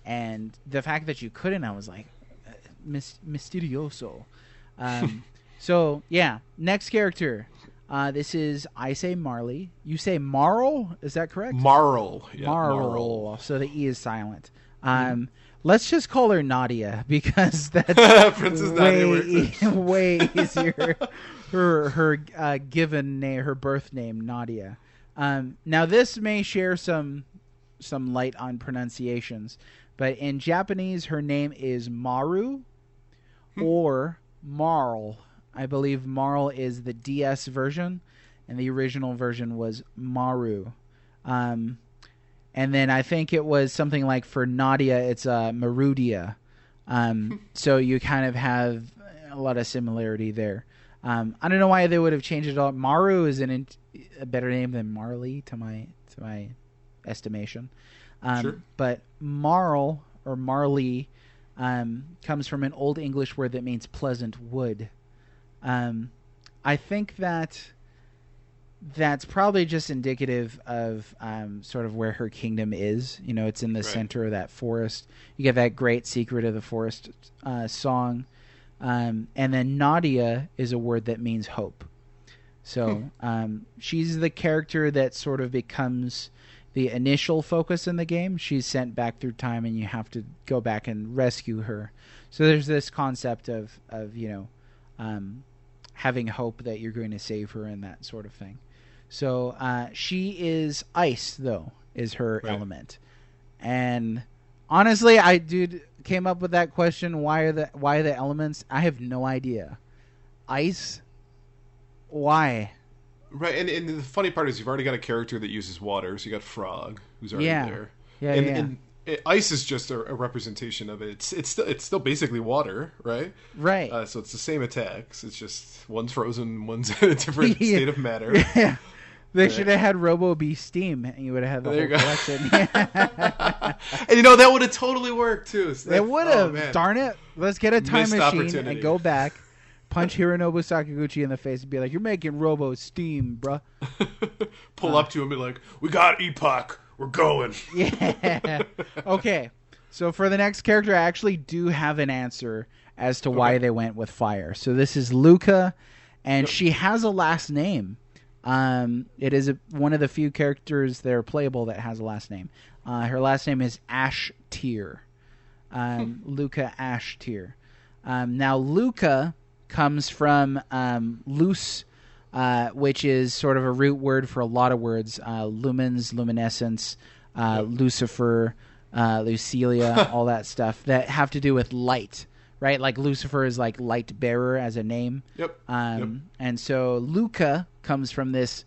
and the fact that you couldn't, I was like, misterioso. So yeah, next character. This is, I say Marley. You say Marl? Is that correct? Marl. Yeah, Marl. So the E is silent. Let's just call her Nadia because that's Princess Nadia way easier. Her given name, her birth name, Nadia. Now this may share some light on pronunciations, but in Japanese her name is Maru or Marl. I believe Marl is the DS version, and the original version was Maru. And then I think it was something like for Nadia, it's Marudia. So you kind of have a lot of similarity there. I don't know why they would have changed it all. Maru is a better name than Marley to my estimation. Sure. But Marl or Marley comes from an Old English word that means pleasant wood. I think that's probably just indicative of sort of where her kingdom is. You know, it's in the center of that forest. You get that great Secret of the Forest song. And then Nadia is a word that means hope. So she's the character that sort of becomes the initial focus in the game. She's sent back through time and you have to go back and rescue her. So there's this concept of having hope that you're going to save her and that sort of thing. So she is ice, though, is her element. And honestly, I came up with that question. Why the elements? I have no idea. Ice? Why? Right, and the funny part is you've already got a character that uses water, so you got Frog, who's already there. And ice is just a representation of it. It's still basically water, right? Right. So it's the same attacks. It's just one's frozen, one's in a different state of matter. Yeah. They should have had Robo be Steam, and you would have had the whole collection. And that would have totally worked too. So it would have. Darn it! Let's get a time machine and go back, punch Hironobu Sakaguchi in the face, and be like, "You're making Robo Steam, bruh." Pull up to him and be like, "We got Epoch. We're going." Yeah. Okay. So for the next character, I actually do have an answer as to why they went with fire. So this is Luca, and she has a last name. It is one of the few characters that are playable that has a last name. Her last name is Ash Tier. Luca Ash Tier. Now, Luca comes from loose, which is sort of a root word for a lot of words. Lumens, luminescence, Lucifer, Lucilia, all that stuff that have to do with light. Right, like Lucifer is like light bearer as a name. Yep. And so Luca comes from this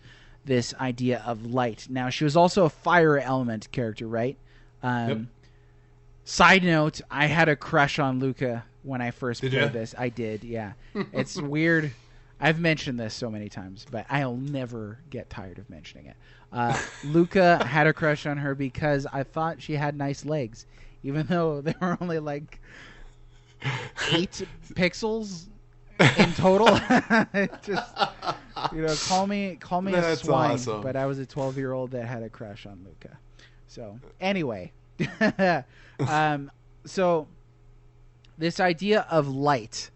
idea of light. Now she was also a fire element character, right? Side note: I had a crush on Luca when I first played this. I did, yeah. It's weird. I've mentioned this so many times, but I'll never get tired of mentioning it. Luca had a crush on her because I thought she had nice legs, even though they were only like 8 pixels in total. Just call me a swine, awesome. But I was a 12-year-old that had a crush on Luca. So anyway, so this idea of light,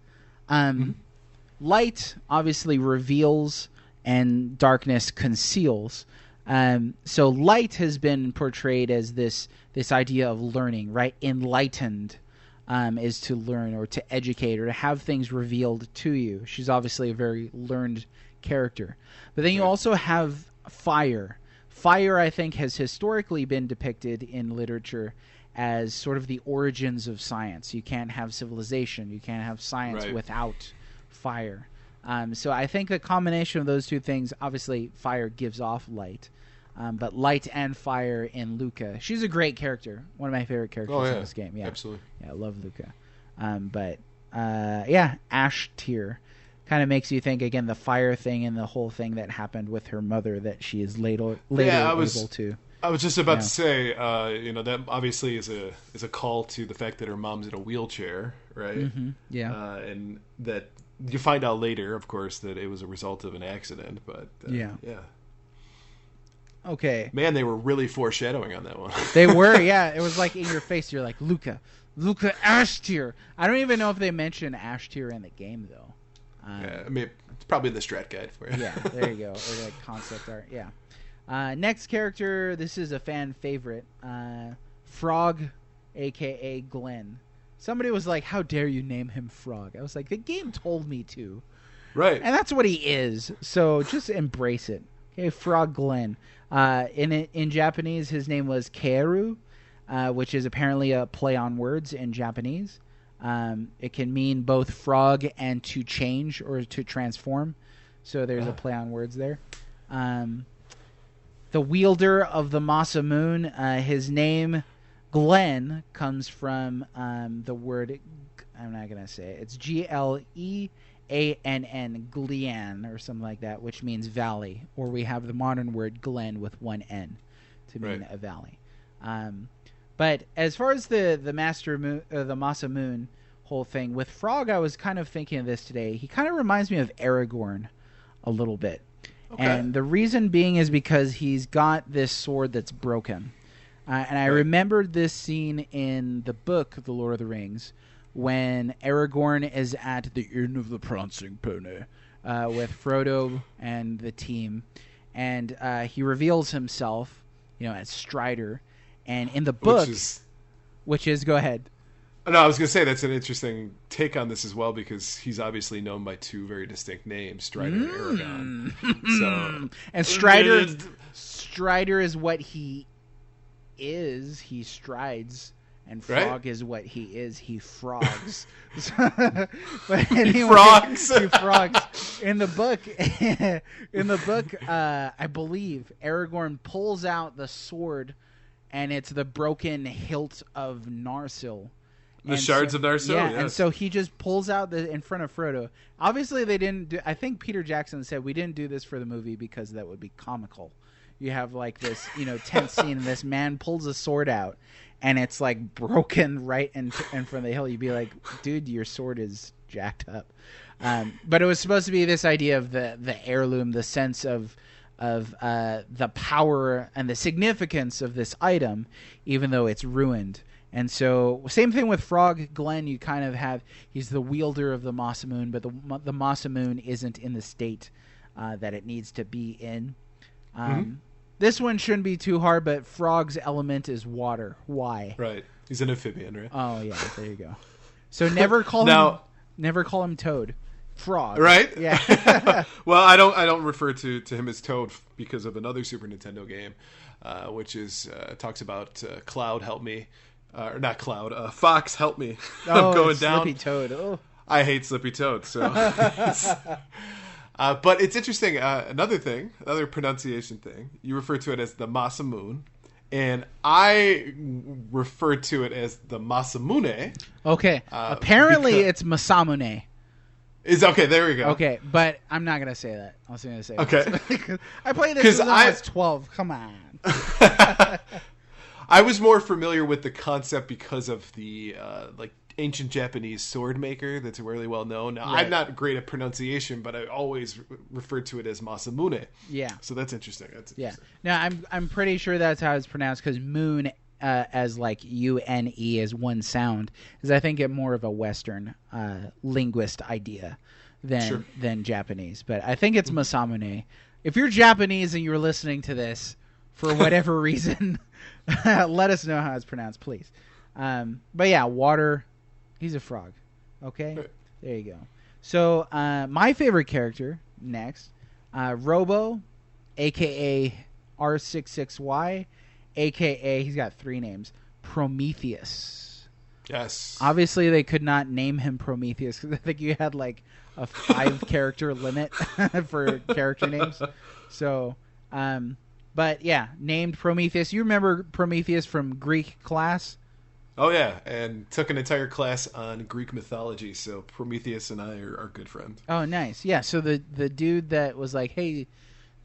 light obviously reveals and darkness conceals. So light has been portrayed as this idea of learning, right? Enlightened. Is to learn or to educate or to have things revealed to you. She's obviously a very learned character. But then you also have fire. Fire, I think, has historically been depicted in literature as sort of the origins of science. You can't have civilization. You can't have science without fire. So I think the combination of those two things, obviously fire gives off light. But light and fire in Luca. She's a great character. One of my favorite characters in this game. Yeah, absolutely. Yeah, I love Luca. Ash Tier kind of makes you think again the fire thing and the whole thing that happened with her mother that she is later able to. I was just about to say, that obviously is a call to the fact that her mom's in a wheelchair, right? Mm-hmm. Yeah, and that you find out later, of course, that it was a result of an accident. But yeah. Okay. Man, they were really foreshadowing on that one. They were, yeah. It was like in your face. You're like, Luca Ash Tier. I don't even know if they mention Ash Tier in the game, though. I mean, it's probably the strat guide for you. Yeah, there you go. Or like concept art, yeah. Next character, this is a fan favorite. Frog a.k.a. Glenn. Somebody was like, how dare you name him Frog? I was like, the game told me to. Right. And that's what he is. So just embrace it. Okay, Frog Glenn. In Japanese, his name was Keru, which is apparently a play on words in Japanese. It can mean both frog and to change or to transform. So there's a play on words there. The wielder of the Masamune, his name, Glenn, comes from the word, I'm not going to say it. It's Gleann, Gleann, or something like that, which means valley. Or we have the modern word Glen with one N to mean a valley. But as far as the Masamune whole thing, with Frog, I was kind of thinking of this today. He kind of reminds me of Aragorn a little bit. Okay. And the reason being is because he's got this sword that's broken. And I remembered this scene in the book, The Lord of the Rings, when Aragorn is at the Inn of the Prancing Pony with Frodo and the team. And he reveals himself, as Strider. And in the book, which is go ahead. No, I was going to say that's an interesting take on this as well, because he's obviously known by two very distinct names, Strider and Aragon. So, and Strider is what he is. He strides, and Frog is what he is. He frogs. But anyway, he frogs. He frogs. In the book, I believe Aragorn pulls out the sword, and it's the broken hilt of Narsil. The shards of Narsil? Yeah, yes. And so he just pulls out in front of Frodo. Obviously, they didn't do... I think Peter Jackson said, we didn't do this for the movie because that would be comical. You have, like, this, tense scene, and this man pulls a sword out, and it's, like, broken right in front of the hill. You'd be like, dude, your sword is jacked up. But it was supposed to be this idea of the heirloom, the sense of the power and the significance of this item, even though it's ruined. And so, same thing with Frog Glenn. You kind of have, he's the wielder of the Masamune, but the Masamune isn't in the state that it needs to be in. This one shouldn't be too hard, but Frog's element is water. Why? Right. He's an amphibian, right? Oh yeah, there you go. So never call him Toad. Frog. Right? Yeah. Well, I don't refer to him as Toad because of another Super Nintendo game, which is talks about Cloud help me. Or not Cloud, Fox, help me. I'm going down. Slippy Toad. Oh. I hate Slippy Toad. So, but it's interesting. Another pronunciation thing. You refer to it as the Masamune, and I refer to it as the Masamune. Okay. Apparently, it's Masamune. Okay. There we go. Okay, but I'm not gonna say that. I was gonna say okay. I played this when I was 12. Come on. I was more familiar with the concept because of the ancient Japanese sword maker that's really well known. Now, I'm not great at pronunciation, but I always referred to it as Masamune. Yeah. So that's interesting. Yeah. Now I'm pretty sure that's how it's pronounced, because moon as like UNE is one sound is I think more of a Western linguist idea than Japanese. But I think it's Masamune. If you're Japanese and you're listening to this for whatever reason, let us know how it's pronounced, please. But yeah, water. He's a frog. Okay? Right. There you go. So my favorite character next, Robo, a.k.a. R66Y, a.k.a. he's got three names, Prometheus. Yes. Obviously, they could not name him Prometheus because I think you had like a 5-character limit for character names. So, but yeah, named Prometheus. You remember Prometheus from Greek class? Oh yeah, and took an entire class on Greek mythology. So Prometheus and I are good friends. Oh, nice. Yeah. So the dude that was like, "Hey,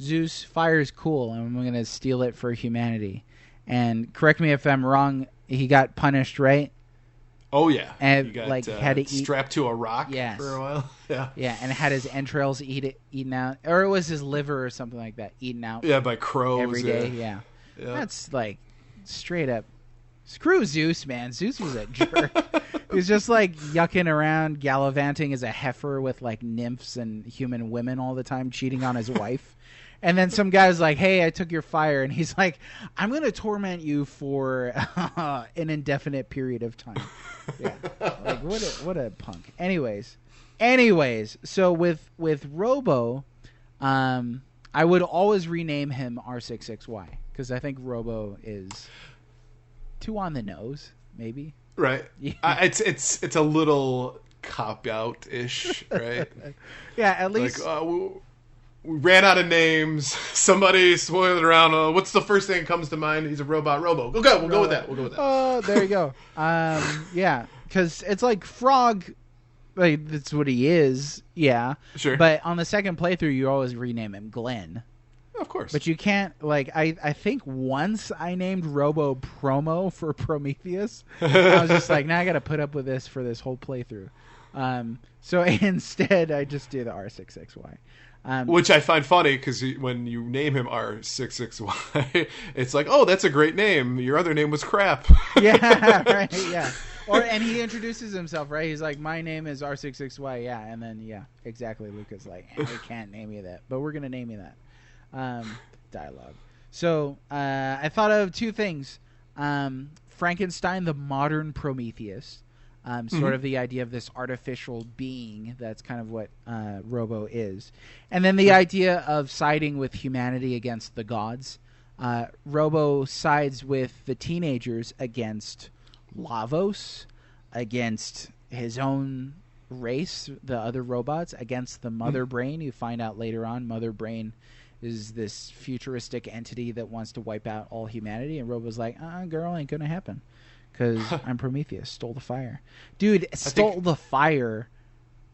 Zeus, fire is cool, and I'm gonna steal it for humanity." And correct me if I'm wrong. He got punished, right? Oh yeah, and he got, like had to eat strapped to a rock yes. for a while. Yeah, yeah, and had his entrails eaten out, or it was his liver or something like that, eaten out. Yeah, by crows every day. Yeah. That's like straight up. Screw Zeus, man. Zeus was a jerk. He's just like yucking around, gallivanting as a heifer with like nymphs and human women all the time, cheating on his wife. And then some guy's like, hey, I took your fire. And he's like, I'm going to torment you for an indefinite period of time. Yeah. Like, what a punk. Anyways. So with Robo, I would always rename him R66Y. Because I think Robo is too on the nose, maybe. Right. Yeah. It's a little cop-out-ish, right? Yeah, at least... Like, we ran out of names. Somebody swirling around. What's the first thing that comes to mind? He's a robot. Robo. Okay, we'll go with that. Oh, there you go. Yeah, because it's like Frog. Like, that's what he is. Yeah. Sure. But on the second playthrough, you always rename him Glenn. Of course. But you can't, like, I think once I named Robo Promo for Prometheus. I was just like, now I got to put up with this for this whole playthrough. So instead, I just do the R66Y. Which I find funny because when you name him R66Y, it's like, oh, that's a great name. Your other name was crap. Yeah, right, yeah. And he introduces himself, right? He's like, my name is R66Y, yeah. And then, yeah, exactly. Luca's like, we can't name you that, but we're going to name you that. Dialogue. So I thought of two things. Frankenstein, the modern Prometheus. Sort of the idea of this artificial being. That's kind of what Robo is. And then the idea of siding with humanity against the gods. Robo sides with the teenagers against Lavos, against his own race, the other robots, against the Mother Brain. You find out later on Mother Brain is this futuristic entity that wants to wipe out all humanity. And Robo's like, girl, ain't gonna happen. Because I'm Prometheus, stole the fire. Dude, stole the fire.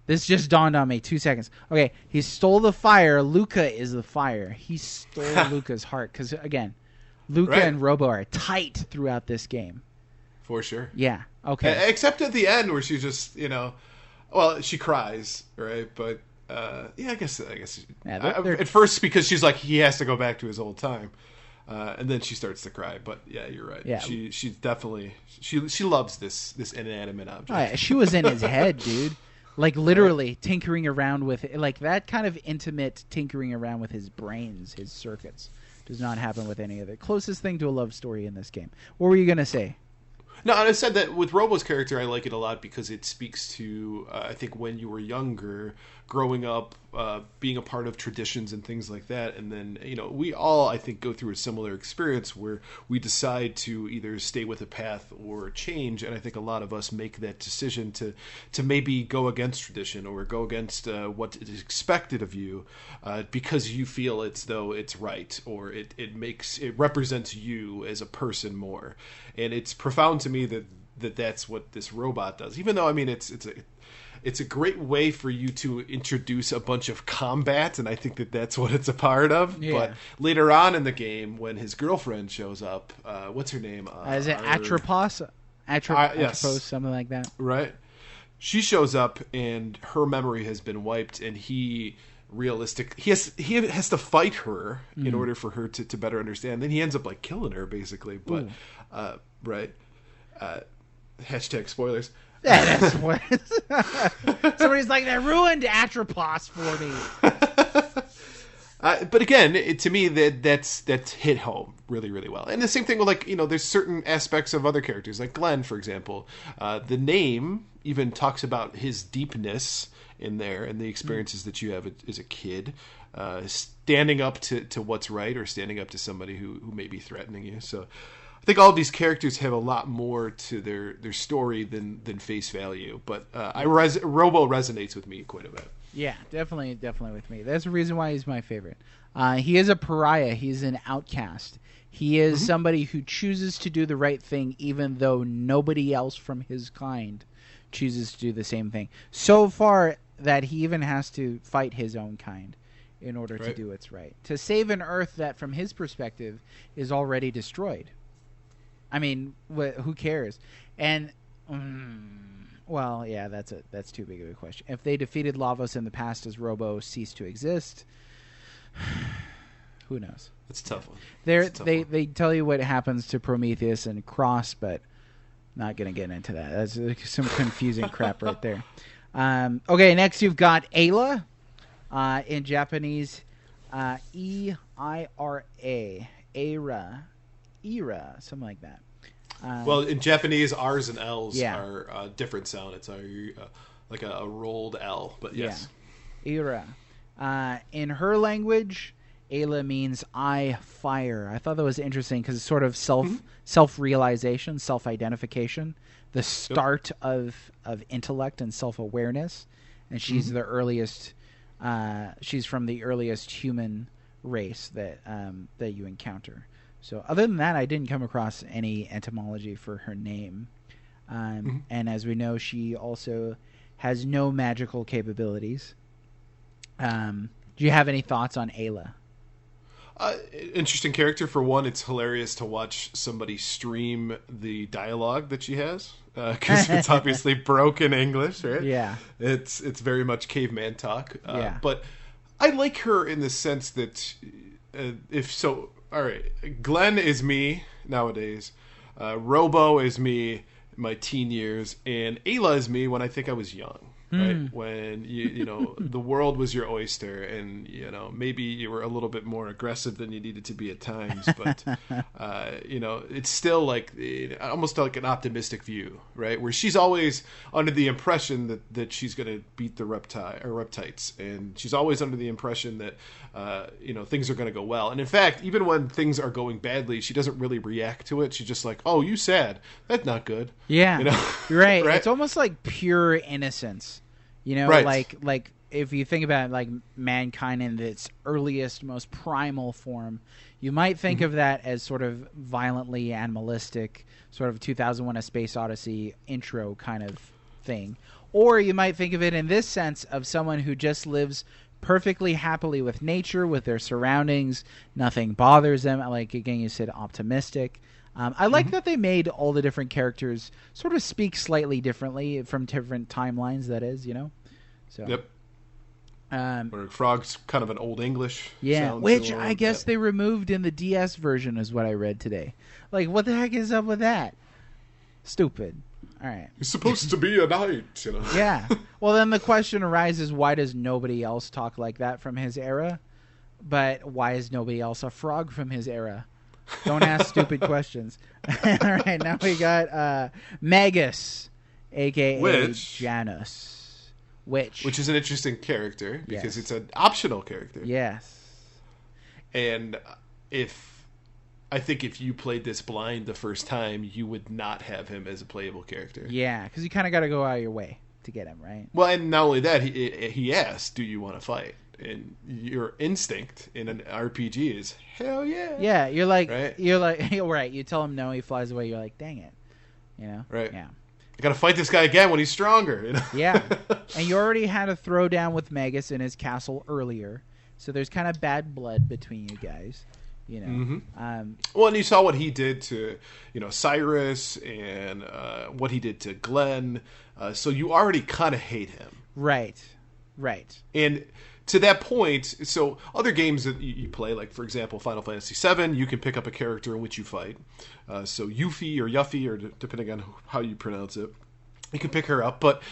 This just dawned on me. 2 seconds. Okay, he stole the fire. Luca is the fire. He stole Luca's heart. Because, again, Luca and Robo are tight throughout this game. For sure. Yeah, okay. Except at the end where she just, well, she cries, right? But, yeah, I guess Yeah, at first because she's like, he has to go back to his old time. And then she starts to cry, but yeah, you're right. Yeah. She definitely she loves this inanimate object. Oh, yeah, she was in his head, dude. Like literally tinkering around with it. Like that kind of intimate tinkering around with his brains, his circuits, does not happen with any other. Closest thing to a love story in this game. What were you gonna say? No, and I said that with Robo's character, I like it a lot because it speaks to, I think, when you were younger, growing up, being a part of traditions and things like that. And then, we all, I think, go through a similar experience where we decide to either stay with a path or change. And I think a lot of us make that decision to maybe go against tradition or go against what is expected of you because you feel it's though it's right or it represents you as a person more. And it's profound to me that's what this robot does. Even though, I mean, it's a great way for you to introduce a bunch of combat, and I think that's what it's a part of. Yeah. But later on in the game, when his girlfriend shows up, what's her name? Is it Atropos? Atropos, yes. Something like that. Right. She shows up, and her memory has been wiped, and he has to fight her in order for her to better understand. Then he ends up like killing her, basically. But right. Hashtag spoilers. Yeah, that's what. Somebody's like, they ruined Atropos for me. But again, to me, that's hit home really, really well. And the same thing with there's certain aspects of other characters, like Glenn, for example. The name even talks about his deepness in there and the experiences that you have as a kid, standing up to what's right or standing up to somebody who may be threatening you. So I think all of these characters have a lot more to their story than face value, but Robo resonates with me quite a bit. Yeah, definitely with me. That's the reason why he's my favorite. He is a pariah. He's an outcast. He is somebody who chooses to do the right thing even though nobody else from his kind chooses to do the same thing. So far that he even has to fight his own kind in order to do what's right. To save an Earth that, from his perspective, is already destroyed. I mean, who cares? And, well, yeah, that's too big of a question. If they defeated Lavos in the past, does Robo cease to exist? Who knows? It's a tough one. They tell you what happens to Prometheus and Cross, but Not going to get into that. That's some confusing crap right there. Okay, next you've got Ayla. In Japanese, E-I-R-A. Era, something like that. Well, in Japanese, R's and L's are different sound. It's like a rolled L, but yes. Yeah. Era. In her language, Ayla means I fire. I thought that was interesting because it's sort of self-realization, self-identification, the start of intellect and self-awareness. And she's the earliest. She's from the earliest human race that you encounter. So other than that, I didn't come across any etymology for her name. And as we know, she also has no magical capabilities. Do you have any thoughts on Ayla? Interesting character. For one, it's hilarious to watch somebody stream the dialogue that she has, because it's obviously broken English, right? Yeah. It's very much caveman talk. But I like her in the sense that all right, Glenn is me nowadays, Robo is me in my teen years, and Ayla is me when I think I was young. Right, when you know the world was your oyster, and maybe you were a little bit more aggressive than you needed to be at times, but it's still like almost like an optimistic view, right? Where she's always under the impression that she's going to beat the reptites, and she's always under the impression that things are going to go well. And in fact, even when things are going badly, she doesn't really react to it. She's just like, "Oh, you sad? That's not good." Yeah, right. Right. It's almost like pure innocence. Right. Like if you think about like mankind in its earliest, most primal form, you might think of that as sort of violently animalistic, sort of 2001: A Space Odyssey intro kind of thing. Or you might think of it in this sense of someone who just lives perfectly happily with nature, with their surroundings. Nothing bothers them. Like, again, you said optimistic. I like that they made all the different characters sort of speak slightly differently from different timelines, that is, So. Yep. Where Frog's kind of an old English. Yeah, sound which to I guess they removed in the DS version is what I read today. Like, what the heck is up with that? Stupid. All right. He's supposed to be a knight, Yeah. Well, then the question arises, why does nobody else talk like that from his era? But why is nobody else a frog from his era? Don't ask stupid questions. All right, now we got Magus, a.k.a. Janus. Which is an interesting character because it's an optional character. Yes. And I think if you played this blind the first time, you would not have him as a playable character. Yeah, because you kind of got to go out of your way to get him, right? Well, and not only that, he asked, "Do you want to fight?" And your instinct in an RPG is hell yeah. Yeah, you're like, right? right. You tell him no, he flies away. You're like, dang it, Right? Yeah. I got to fight this guy again when he's stronger. Yeah, and you already had a throwdown with Magus in his castle earlier, so there's kind of bad blood between you guys. Well, and you saw what he did to Cyrus and what he did to Glenn, so you already kind of hate him. Right. And to that point, so other games that you play, like for example Final Fantasy VII, you can pick up a character in which you fight. So Yuffie or Yuffie, or depending on how you pronounce it, you can pick her up, but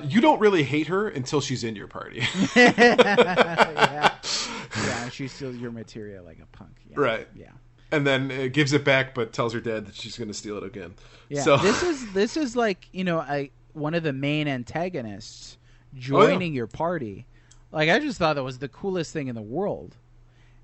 you don't really hate her until she's in your party. Yeah, she steals your material like a punk. Yeah. Right. Yeah. And then gives it back, but tells her dad that she's going to steal it again. Yeah. So this is like one of the main antagonists joining your party. Like, I just thought that was the coolest thing in the world.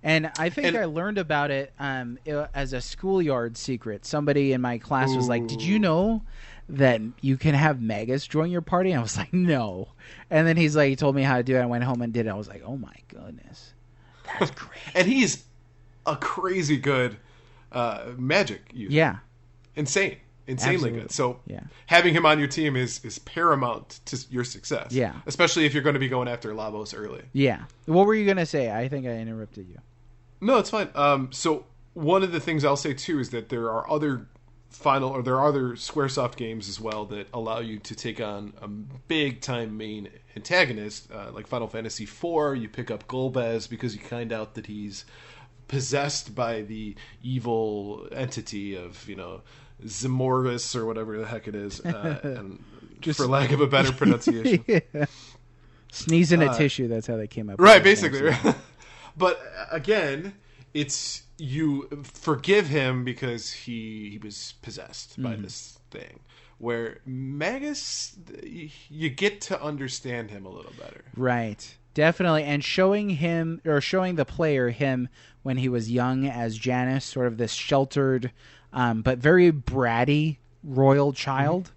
And I think I learned about it as a schoolyard secret. Somebody in my class was like, "Did you know that you can have Magus join your party?" And I was like, "No." And then he told me how to do it. I went home and did it. I was like, "Oh my goodness, that's great." And he's a crazy good magic user. Yeah. Insanely Absolutely. good. So having him on your team is paramount to your success. Yeah. Especially if you're going to be going after Lavos early. Yeah. What were you going to say? I think I interrupted you. No, it's fine. So one of the things I'll say too is that there are other Squaresoft games as well that allow you to take on a big time main antagonist, like Final Fantasy IV. You pick up Golbez because you find out that he's possessed by the evil entity of Zimorvis or whatever the heck it is, and just for lack of a better pronunciation. Yeah. Sneeze in a tissue, that's how they came up with right, basically. Right. But again, it's you forgive him because he was possessed by this thing. Where Magus, you get to understand him a little better. Right. Definitely. And showing the player him when he was young as Janus, sort of this sheltered, but very bratty royal child,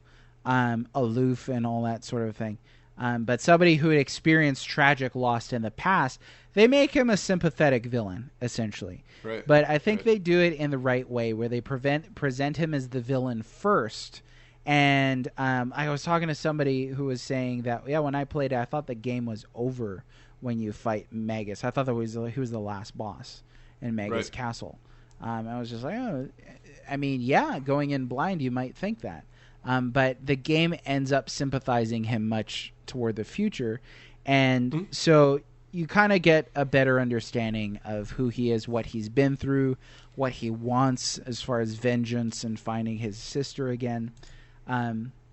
aloof and all that sort of thing. But somebody who had experienced tragic loss in the past, they make him a sympathetic villain, essentially. Right. But I think they do it in the right way, where they present him as the villain first. And I was talking to somebody who was saying that, when I played it, I thought the game was over when you fight Magus. I thought he was the last boss in Magus Castle. I was just like, going in blind, you might think that. But the game ends up sympathizing him much toward the future. And so you kind of get a better understanding of who he is, what he's been through, what he wants as far as vengeance and finding his sister again.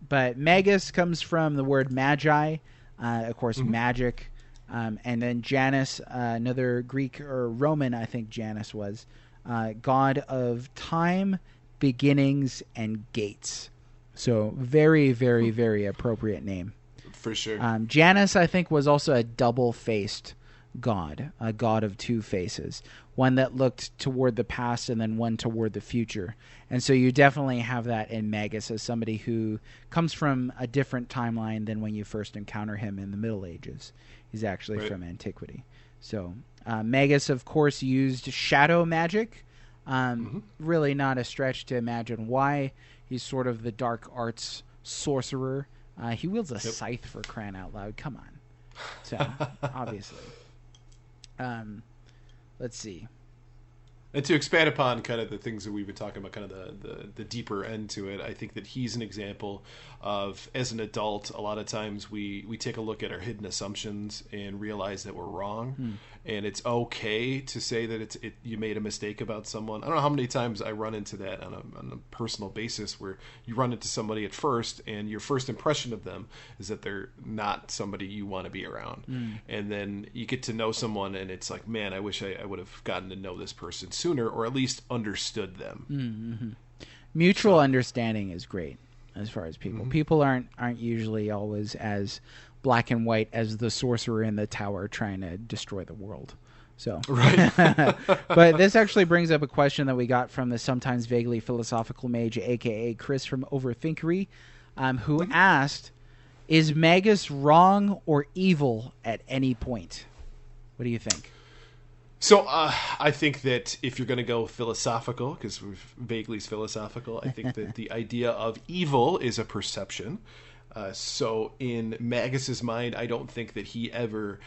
But Magus comes from the word magi, of course, magic. And then Janus, another Greek or Roman, I think Janus was, god of time, beginnings, and gates. So very, very, very appropriate name. For sure. Janus, I think, was also a double-faced god, a god of two faces, one that looked toward the past and then one toward the future. And so you definitely have that in Magus as somebody who comes from a different timeline than when you first encounter him in the Middle Ages. He's actually from antiquity. So Magus, of course, used shadow magic. Really not a stretch to imagine why. He's sort of the dark arts sorcerer. He wields a scythe, for crying out loud. Come on. So, obviously. Let's see. And to expand upon kind of the things that we've been talking about, kind of the deeper end to it, I think that he's an example of, as an adult, a lot of times we take a look at our hidden assumptions and realize that we're wrong. And it's okay to say that you made a mistake about someone. I don't know how many times I run into that on a personal basis, where you run into somebody at first and your first impression of them is that they're not somebody you want to be around. And then you get to know someone and it's like, man, I wish I would have gotten to know this person sooner, or at least understood them. Mutual understanding is great as far as people. People aren't usually always as black and white as the sorcerer in the tower trying to destroy the world. So, but this actually brings up a question that we got from the sometimes vaguely philosophical mage, aka Chris from Overthinkery, who asked, "Is Magus wrong or evil at any point?" What do you think? So I think that if you're going to go philosophical, because vaguely is philosophical, I think that the idea of evil is a perception. So in Magus's mind, I don't think that he ever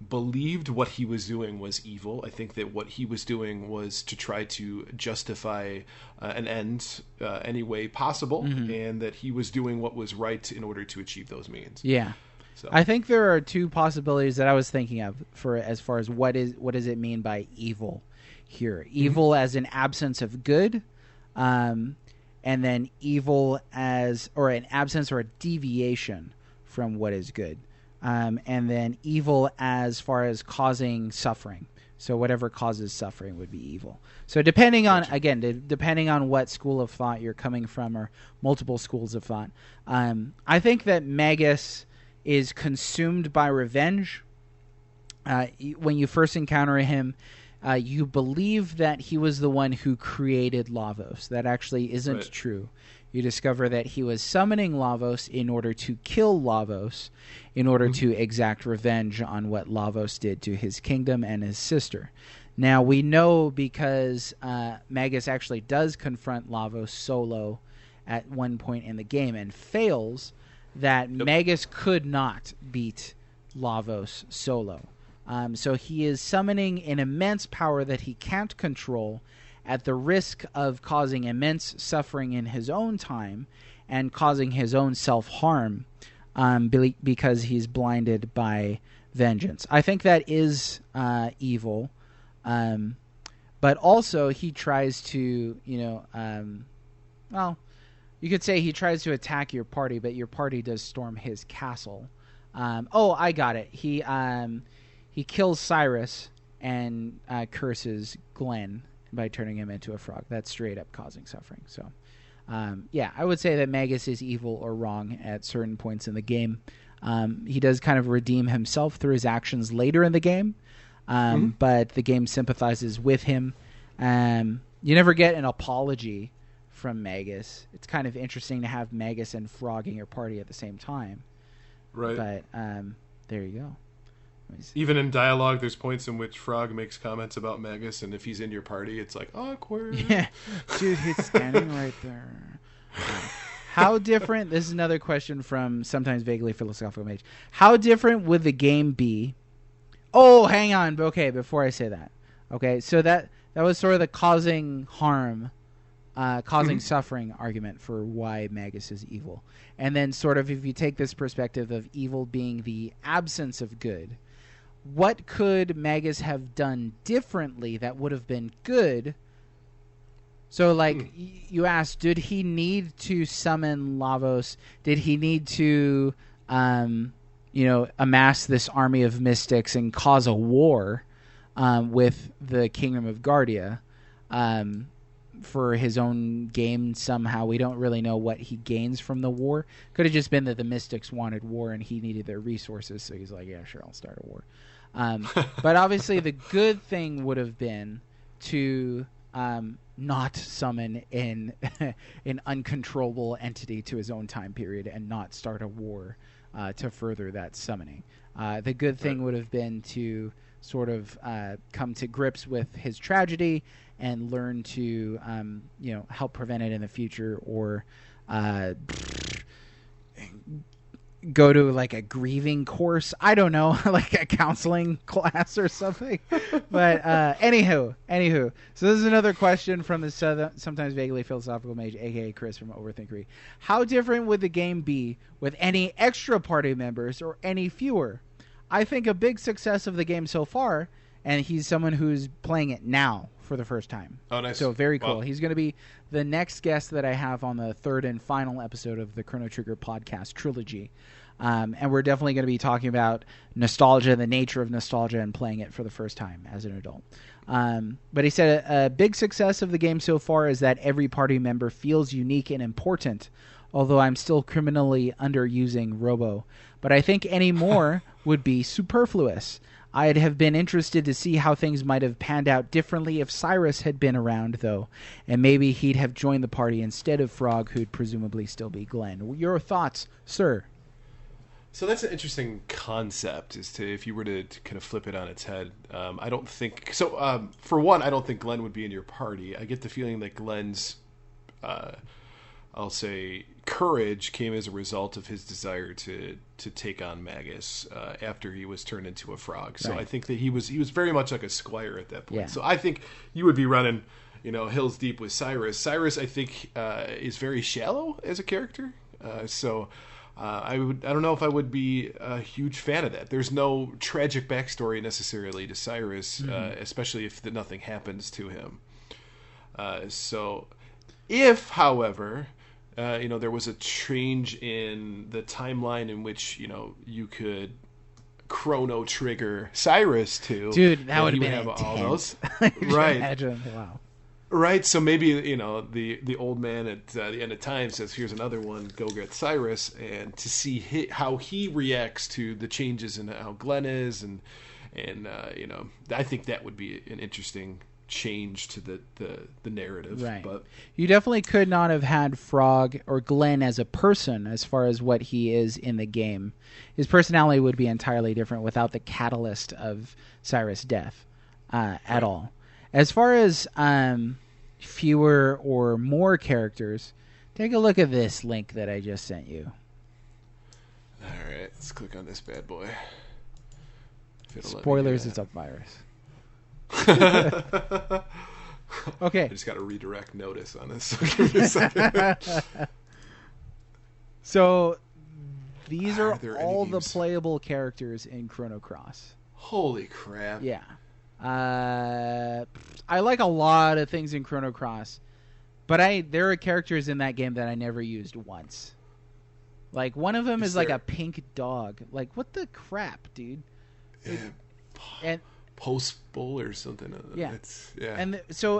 believed what he was doing was evil. I think that what he was doing was to try to justify an end any way possible, and that he was doing what was right in order to achieve those means. Yeah. So. I think there are two possibilities that I was thinking of for as far as what does it mean by evil here? Evil as an absence of good, and then evil as an absence or a deviation from what is good, and then evil as far as causing suffering. So whatever causes suffering would be evil. So depending on what school of thought you're coming from, or multiple schools of thought, I think that Magus is consumed by revenge. When you first encounter him, you believe that he was the one who created Lavos. That actually isn't true. You discover that he was summoning Lavos in order to kill Lavos, in order to exact revenge on what Lavos did to his kingdom and his sister. Now, we know because Magus actually does confront Lavos solo at one point in the game and fails, that Magus could not beat Lavos solo. So he is summoning an immense power that he can't control at the risk of causing immense suffering in his own time and causing his own self-harm because he's blinded by vengeance. I think that is evil. But also he tries to, well, you could say he tries to attack your party, but your party does storm his castle. I got it. He kills Cyrus and curses Glenn by turning him into a frog. That's straight up causing suffering. So, I would say that Magus is evil or wrong at certain points in the game. He does kind of redeem himself through his actions later in the game, but the game sympathizes with him. You never get an apology from Magus. It's kind of interesting to have Magus and Frog in your party at the same time. Right. But there you go. Even in dialogue, there's points in which Frog makes comments about Magus, and if he's in your party, it's like, awkward. Yeah. Dude, he's standing right there. How different... This is another question from Sometimes Vaguely Philosophical Mage. How different would the game be... Oh, hang on. Okay, before I say that. Okay, so that was sort of the causing harm... causing suffering argument for why Magus is evil. And then sort of if you take this perspective of evil being the absence of good, what could Magus have done differently that would have been good? So like you asked, did he need to summon Lavos? Did he need to amass this army of mystics and cause a war with the Kingdom of Guardia? For his own gain somehow. We don't really know what he gains from the war. Could have just been that the Mystics wanted war and he needed their resources, so he's like, yeah, sure, I'll start a war. But obviously the good thing would have been to not summon an uncontrollable entity to his own time period and not start a war to further that summoning. The good thing would have been to sort of come to grips with his tragedy and learn to, help prevent it in the future, or go to like a grieving course. I don't know, like a counseling class or something. But anywho, so this is another question from the Sometimes Vaguely Philosophical Mage, aka Chris from Overthinkery. How different would the game be with any extra party members or any fewer? I think a big success of the game so far, and he's someone who's playing it now for the first time. Oh, nice. So very cool. Wow. He's going to be the next guest that I have on the third and final episode of the Chrono Trigger podcast trilogy. And we're definitely going to be talking about nostalgia, the nature of nostalgia, and playing it for the first time as an adult. But he said a big success of the game so far is that every party member feels unique and important, although I'm still criminally underusing Robo. But I think any more would be superfluous. I'd have been interested to see how things might have panned out differently if Cyrus had been around, though, and maybe he'd have joined the party instead of Frog, who'd presumably still be Glenn. Your thoughts, sir? So that's an interesting concept, is to, if you were to kind of flip it on its head. I don't think so. For one, I don't think Glenn would be in your party. I get the feeling that Glenn's, I'll say, courage came as a result of his desire to take on Magus after he was turned into a frog. So right. I think that he was very much like a squire at that point. Yeah. So I think you would be running, hills deep with Cyrus. Cyrus, I think, is very shallow as a character. I don't know if I would be a huge fan of that. There's no tragic backstory necessarily to Cyrus, especially if nothing happens to him. So if, however, there was a change in the timeline in which, you could Chrono Trigger Cyrus to. Dude, that would have been have intense. All those. Right. Imagine. Wow. Right, so maybe, the old man at the end of time says, here's another one, go get Cyrus, and to see how he reacts to the changes in how Glenn is, and I think that would be an interesting change to the narrative. Right. But you definitely could not have had Frog or Glenn as a person as far as what he is in the game. His personality would be entirely different without the catalyst of Cyrus' death at all. As far as fewer or more characters, take a look at this link that I just sent you. All right, let's click on this bad boy. Spoilers, it's a virus. Okay. I just got a redirect notice on this. So give me a second. So these are all the playable characters in Chrono Cross. Holy crap. Yeah. I like a lot of things in Chrono Cross. But there are characters in that game that I never used once. Like, one of them is like a pink dog. Like, what the crap, dude? And Post Bowl or something. Yeah. Yeah.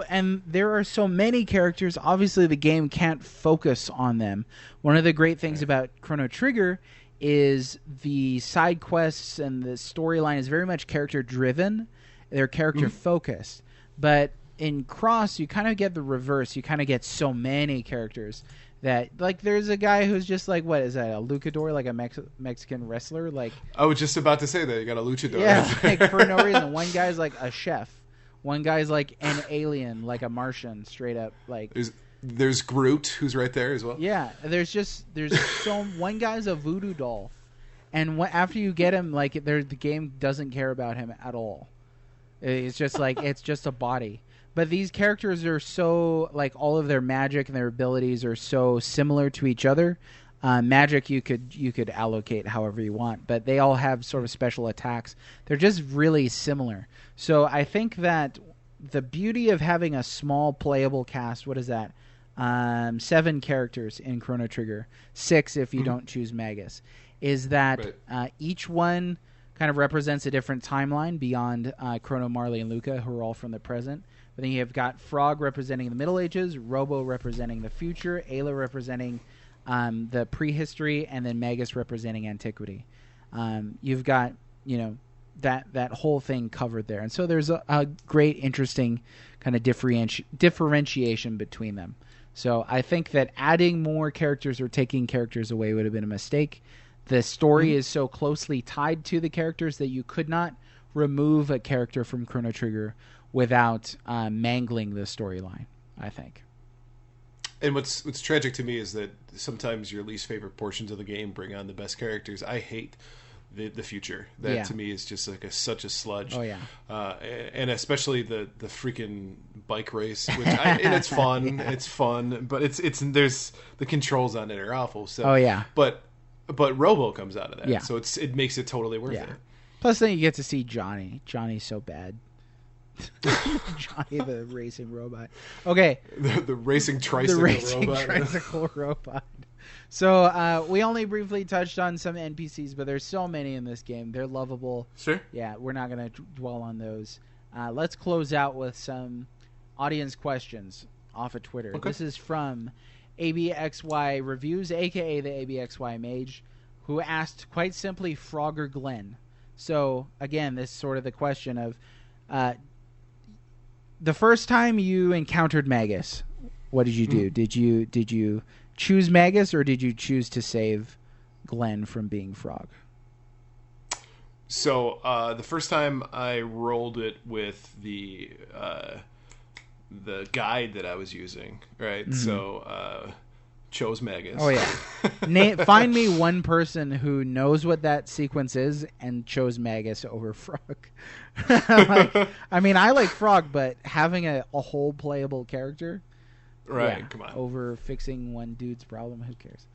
And there are so many characters. Obviously, the game can't focus on them. One of the great things about Chrono Trigger is the side quests and the storyline is very much character driven. They're character focused. But in Cross, you kind of get the reverse. You kind of get so many characters that, like, there's a guy who's just like, what is that, a luchador, like a Mexican wrestler? Like, I was just about to say that. You got a luchador. Yeah, like, for no reason. One guy's like a chef. One guy's like an alien, like a Martian, straight up. Like, there's Groot, who's right there as well. Yeah, there's one guy's a voodoo doll. And after you get him, like, the game doesn't care about him at all. It's just like, it's just a body. But these characters are so, like, all of their magic and their abilities are so similar to each other. Magic you could allocate however you want, but they all have sort of special attacks. They're just really similar. So I think that the beauty of having a small playable cast, what is that? 7 characters in Chrono Trigger, 6 if you don't choose Magus, is that each one kind of represents a different timeline beyond Chrono, Marley, and Luca, who are all from the present. But then you've got Frog representing the Middle Ages, Robo representing the future, Ayla representing the prehistory, and then Magus representing antiquity. You've got, that whole thing covered there. And so there's a great, interesting kind of differentiation between them. So I think that adding more characters or taking characters away would have been a mistake. The story is so closely tied to the characters that you could not remove a character from Chrono Trigger without mangling the storyline, I think. And what's tragic to me is that sometimes your least favorite portions of the game bring on the best characters. I hate the future. That to me is just like such a sludge. Oh yeah. And especially the freaking bike race, which and it's fun. Yeah. It's fun, but it's there's the controls on it are awful. So But Robo comes out of that. Yeah. So it makes it totally worth it. Plus then you get to see Johnny. Johnny's so bad. Johnny the racing robot. Okay. The racing tricycle robot. So we only briefly touched on some NPCs, but there's so many in this game. They're lovable. Sure. Yeah, we're not going to dwell on those. Let's close out with some audience questions off of Twitter. Okay. This is from ABXY Reviews, a.k.a. the ABXY Mage, who asked quite simply Frog or Glenn. So, again, this is sort of the question of the first time you encountered Magus, what did you do? Did you choose Magus, or did you choose to save Glenn from being Frog? So the first time I rolled it with the guide that I was using, right? Mm-hmm. So chose Magus. Oh yeah. Find me one person who knows what that sequence is and chose Magus over Frog. I mean, I like Frog, but having a whole playable character, right? Come on, over fixing one dude's problem, who cares?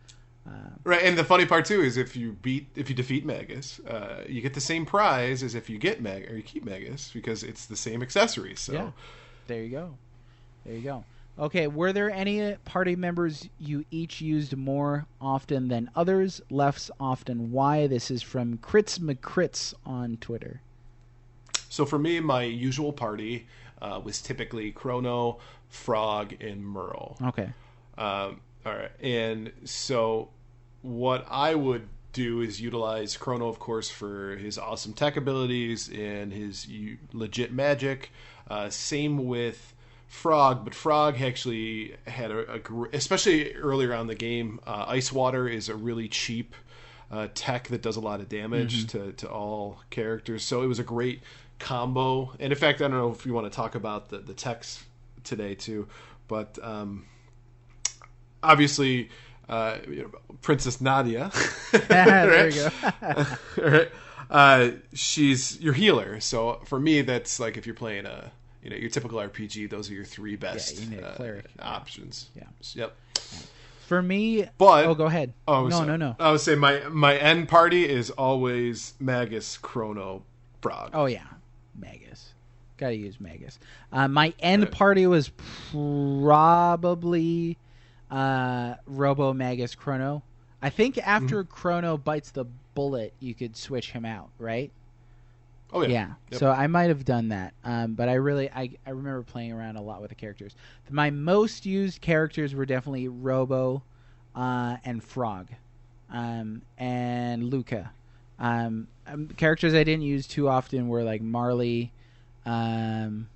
Right, and the funny part too is if you defeat Magus, you get the same prize as if you get you keep Magus, because it's the same accessories. So yeah. There you go. Okay, were there any party members you each used more often than others? Less often, why? This is from Crits McCrits on Twitter. So for me, my usual party was typically Chrono, Frog, and Merle. Okay. All right. And so what I would do is utilize Chrono, of course, for his awesome tech abilities and his legit magic. Same with Frog, but Frog actually had especially earlier on in the game, Ice Water is a really cheap tech that does a lot of damage to all characters. So it was a great combo. And in fact, I don't know if you want to talk about the techs today too, but obviously Princess Nadia. There you go. Right? She's your healer. So for me, that's like if you're playing your typical RPG, those are your 3 best options. Yeah. Yep. For me, but go ahead. No. I would say my end party is always Magus, Chrono, Frog. Oh yeah, Magus. Gotta use Magus. My end party was probably Robo Magus Chrono. I think after Chrono bites the bullet, you could switch him out, right? Oh, yeah. Yeah. Yep. So I might have done that. But I remember playing around a lot with the characters. My most used characters were definitely Robo and Frog and Luca. Characters I didn't use too often were like Marley and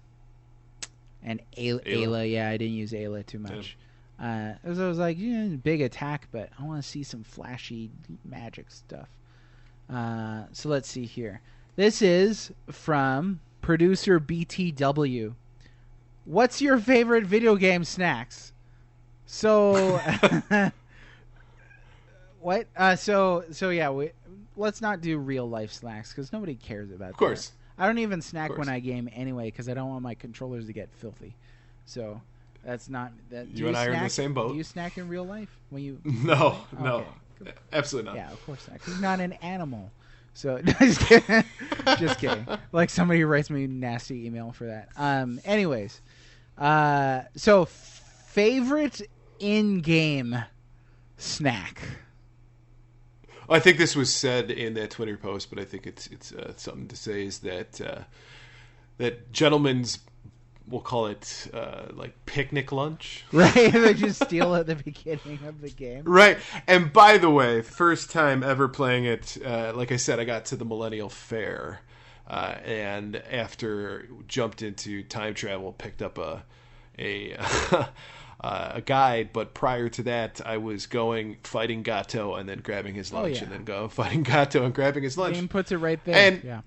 Ayla. Yeah, I didn't use Ayla too much. I was like, big attack, but I want to see some flashy magic stuff. So let's see here. This is from producer BTW. What's your favorite video game snacks? So, what? So yeah. Let's not do real life snacks because nobody cares about that. Of course. I don't even snack when I game anyway because I don't want my controllers to get filthy. So that's not that. You and I are in the same boat. Do you snack in real life when you? No, okay. no, absolutely not. Yeah, of course not. 'Cause you're not an animal. So just kidding. Just kidding. Like somebody writes me a nasty email for that. Anyways, so favorite in-game snack. I think this was said in that Twitter post, but I think it's something to say is that that gentlemen's, we'll call it like picnic lunch. Right, they just steal at the beginning of the game. Right, and by the way, first time ever playing it, like I said, I got to the Millennial Fair, and after jumped into time travel, picked up a guide, but prior to that, I was fighting Gato and then grabbing his lunch, and then fighting Gato and grabbing his lunch. The game puts it right there. And, yeah.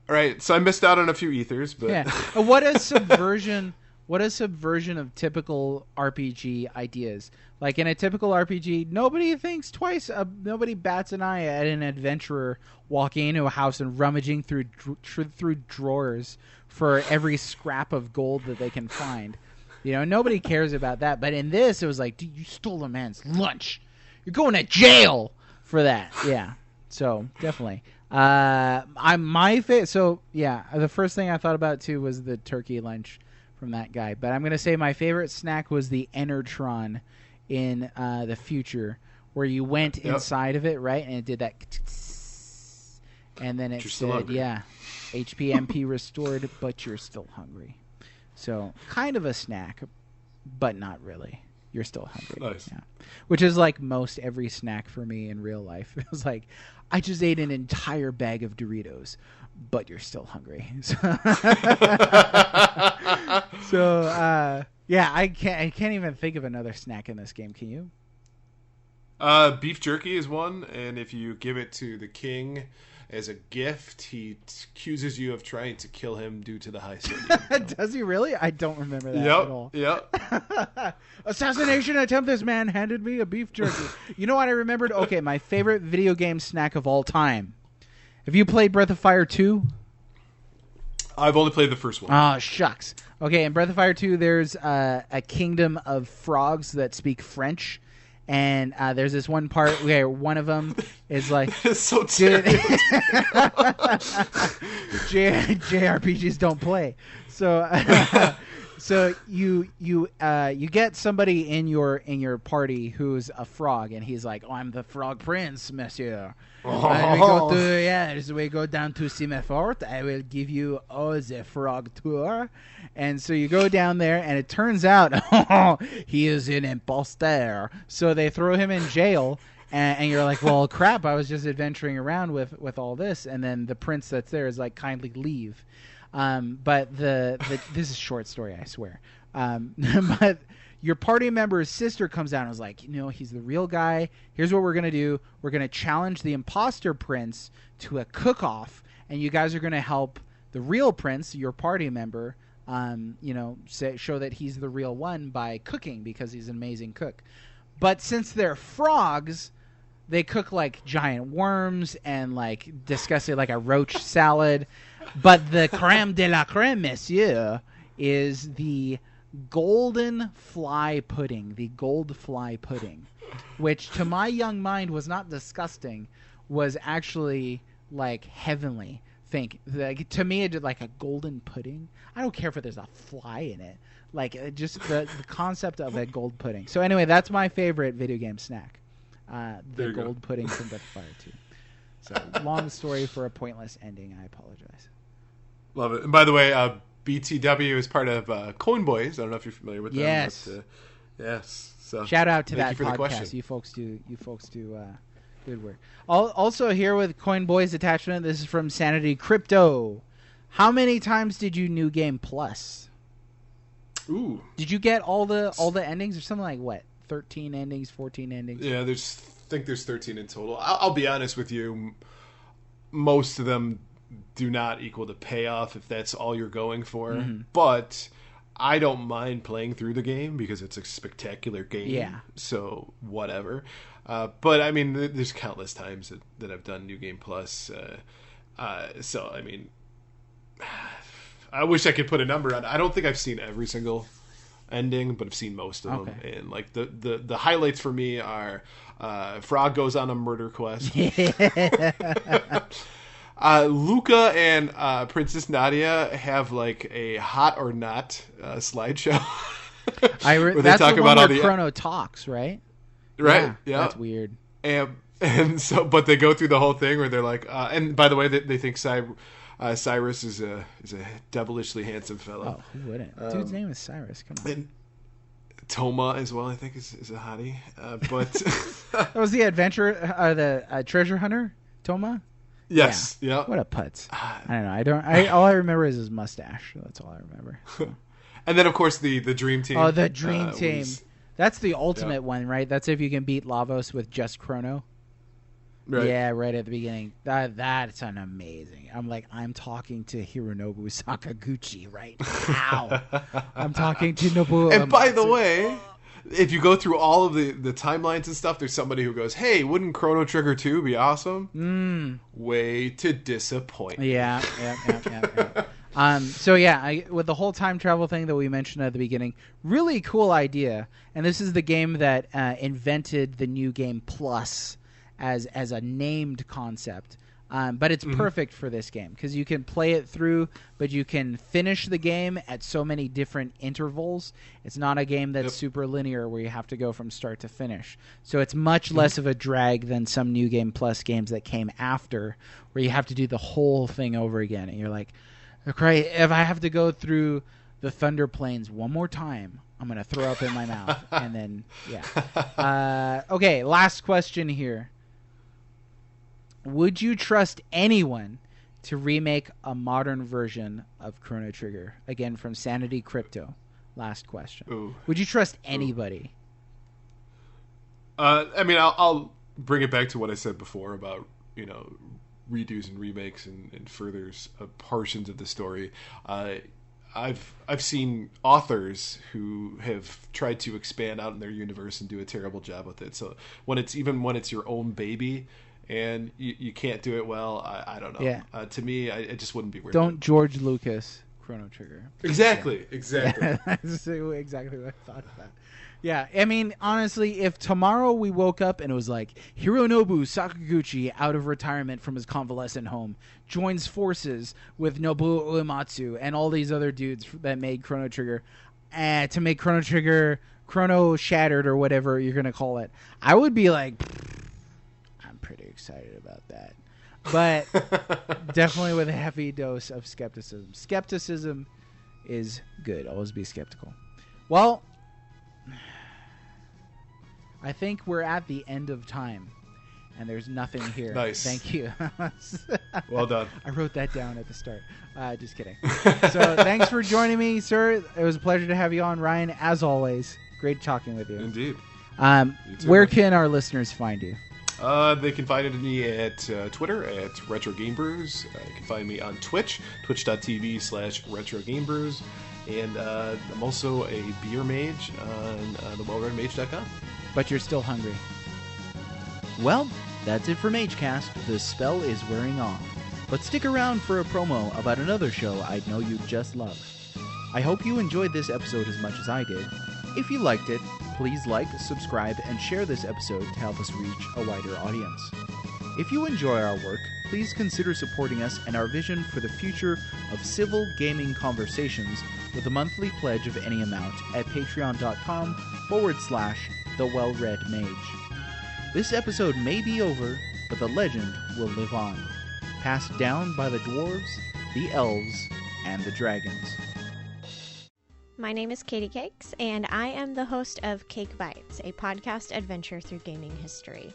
Right, so I missed out on a few ethers, but yeah. What a subversion! What a subversion of typical RPG ideas. Like in a typical RPG, nobody thinks twice. Nobody bats an eye at an adventurer walking into a house and rummaging through drawers for every scrap of gold that they can find. Nobody cares about that. But in this, it was like, dude, you stole a man's lunch. You're going to jail for that. Yeah. So definitely. The first thing I thought about too was the turkey lunch from that guy. But I'm gonna say my favorite snack was the Enertron in the future, where you went inside of it, right, and it did that, and then it said, HPMP restored, but you're still hungry. So kind of a snack, but not really. You're still hungry. Nice. Yeah. Which is like most every snack for me in real life. It was like, I just ate an entire bag of Doritos, but you're still hungry. I can't even think of another snack in this game. Can you? Beef jerky is one, and if you give it to the king as a gift, he accuses you of trying to kill him due to the high sodium. Does he really? I don't remember that at all. Yep. Assassination attempt. This man handed me a beef jerky. You know what I remembered? Okay, my favorite video game snack of all time. Have you played Breath of Fire 2? I've only played the first one. Oh, shucks. Okay, in Breath of Fire 2, there's a kingdom of frogs that speak French. And there's this one part where one of them is like, it's so terrible. JRPGs don't play. So so you get somebody in your party who's a frog, and he's like, I'm the frog prince, monsieur. We go down to Simefort. I will give you the frog tour. And so you go down there, and it turns out he is an imposter. So they throw him in jail, and you're like, well, crap, I was just adventuring around with all this. And then the prince that's there is like, kindly leave. But this is a short story, I swear. But your party member's sister comes out and is like, he's the real guy. Here's what we're going to do. We're going to challenge the imposter prince to a cook-off, and you guys are going to help the real prince, your party member, show that he's the real one by cooking because he's an amazing cook. But since they're frogs, they cook like giant worms and like disgusting, like a roach salad. But the creme de la creme, monsieur, is the golden fly pudding, the gold fly pudding, which to my young mind was not disgusting, was actually like heavenly. think. Like, to me, it did like a golden pudding. I don't care if there's a fly in it. Like, just the concept of a gold pudding. So anyway, that's my favorite video game snack. The gold pudding from Breath of Fire 2. So long story for a pointless ending. I apologize. Love it. And by the way, BTW is part of Coin Boys. I don't know if you're familiar with them. Yes. But, yes. So shout out to that you for the podcast. question. You folks do good work. Also here with Coin Boys attachment. This is from Sanity Crypto. How many times did you New Game Plus? Ooh. Did you get all the endings or something like what? 13 endings, 14 endings? Yeah, I think there's 13 in total. I'll be honest with you. Most of them do not equal the payoff if that's all you're going for. Mm-hmm. But I don't mind playing through the game because it's a spectacular game. Yeah. So whatever. But I mean, there's countless times that I've done New Game Plus. So I mean, I wish I could put a number on it. I don't think I've seen every single ending, but I've seen most of them. And like the highlights for me are Frog goes on a murder quest. Luca and Princess Nadia have like a hot or not slideshow. Where that's they talk about all the Chrono talks, right? Right. Yeah. That's weird. And so, but they go through the whole thing where they're like, and by the way, they think Cyrus is a devilishly handsome fellow. Oh, who wouldn't? Dude's name is Cyrus. Come on. And Toma as well, I think, is a hottie. But that was the adventure, the treasure hunter, Toma. Yes. Yeah. What a putz. I don't know. All I remember is his mustache. That's all I remember. So. And then, of course, the Dream Team. Oh, the Dream Team. That's the ultimate one, right? That's if you can beat Lavos with just Chrono. Right. Yeah, right at the beginning. That's an amazing. I'm talking to Hironobu Sakaguchi right now. I'm talking to Nobuo. And by the way, if you go through all of the timelines and stuff, there's somebody who goes, "Hey, wouldn't Chrono Trigger 2 be awesome?" Way to disappoint. Yeah. So yeah, with the whole time travel thing that we mentioned at the beginning, really cool idea. And this is the game that invented the New Game Plus as a named concept. But it's perfect for this game because you can play it through, but you can finish the game at so many different intervals. It's not a game that's super linear where you have to go from start to finish. So it's much less of a drag than some New Game Plus games that came after where you have to do the whole thing over again. And you're like, okay, if I have to go through the Thunder Plains one more time, I'm going to throw up in my mouth. And then, yeah. Okay, last question here. Would you trust anyone to remake a modern version of Chrono Trigger? Again, from Sanity Crypto. Last question. Ooh. Would you trust anybody? I mean, I'll bring it back to what I said before about, redos and remakes and furthers portions of the story. I've seen authors who have tried to expand out in their universe and do a terrible job with it. So when it's your own baby and you can't do it well, I don't know. Yeah. To me, it just wouldn't be worth it. Don't George Lucas Chrono Trigger. Exactly. Yeah, that's exactly what I thought of that. Yeah, I mean, honestly, if tomorrow we woke up and it was like Hironobu Sakaguchi, out of retirement from his convalescent home, joins forces with Nobuo Uematsu and all these other dudes that made Chrono Trigger to make Chrono Trigger Chrono Shattered or whatever you're going to call it, I would be like, I'm pretty excited about that. But definitely with a heavy dose of skepticism. Skepticism is good. Always be skeptical. Well, I think we're at the end of time, and there's nothing here. Nice. Thank you. Well done. I wrote that down at the start. Just kidding. So thanks for joining me, sir. It was a pleasure to have you on, Ryan. As always, great talking with you. Indeed. Where can our listeners find you? They can find me at Twitter at RetroGameBrews. You can find me on Twitch, twitch.tv/RetroGameBrews. And I'm also a beer mage on thewellreadmage.com. But you're still hungry. Well, that's it for MageCast. The spell is wearing off. But stick around for a promo about another show I know you'd just love. I hope you enjoyed this episode as much as I did. If you liked it, please like, subscribe, and share this episode to help us reach a wider audience. If you enjoy our work, please consider supporting us and our vision for the future of civil gaming conversations with a monthly pledge of any amount at patreon.com/thewellreadmage. This episode may be over, but the legend will live on, passed down by the dwarves, the elves, and the dragons. My name is Katie Cakes, and I am the host of Cake Bites, a podcast adventure through gaming history.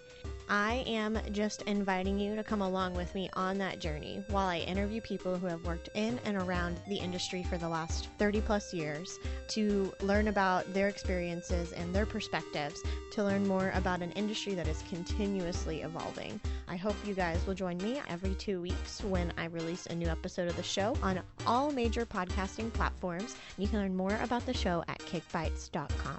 I am just inviting you to come along with me on that journey while I interview people who have worked in and around the industry for the last 30 plus years to learn about their experiences and their perspectives, to learn more about an industry that is continuously evolving. I hope you guys will join me every 2 weeks when I release a new episode of the show on all major podcasting platforms. You can learn more about the show at cakebites.com.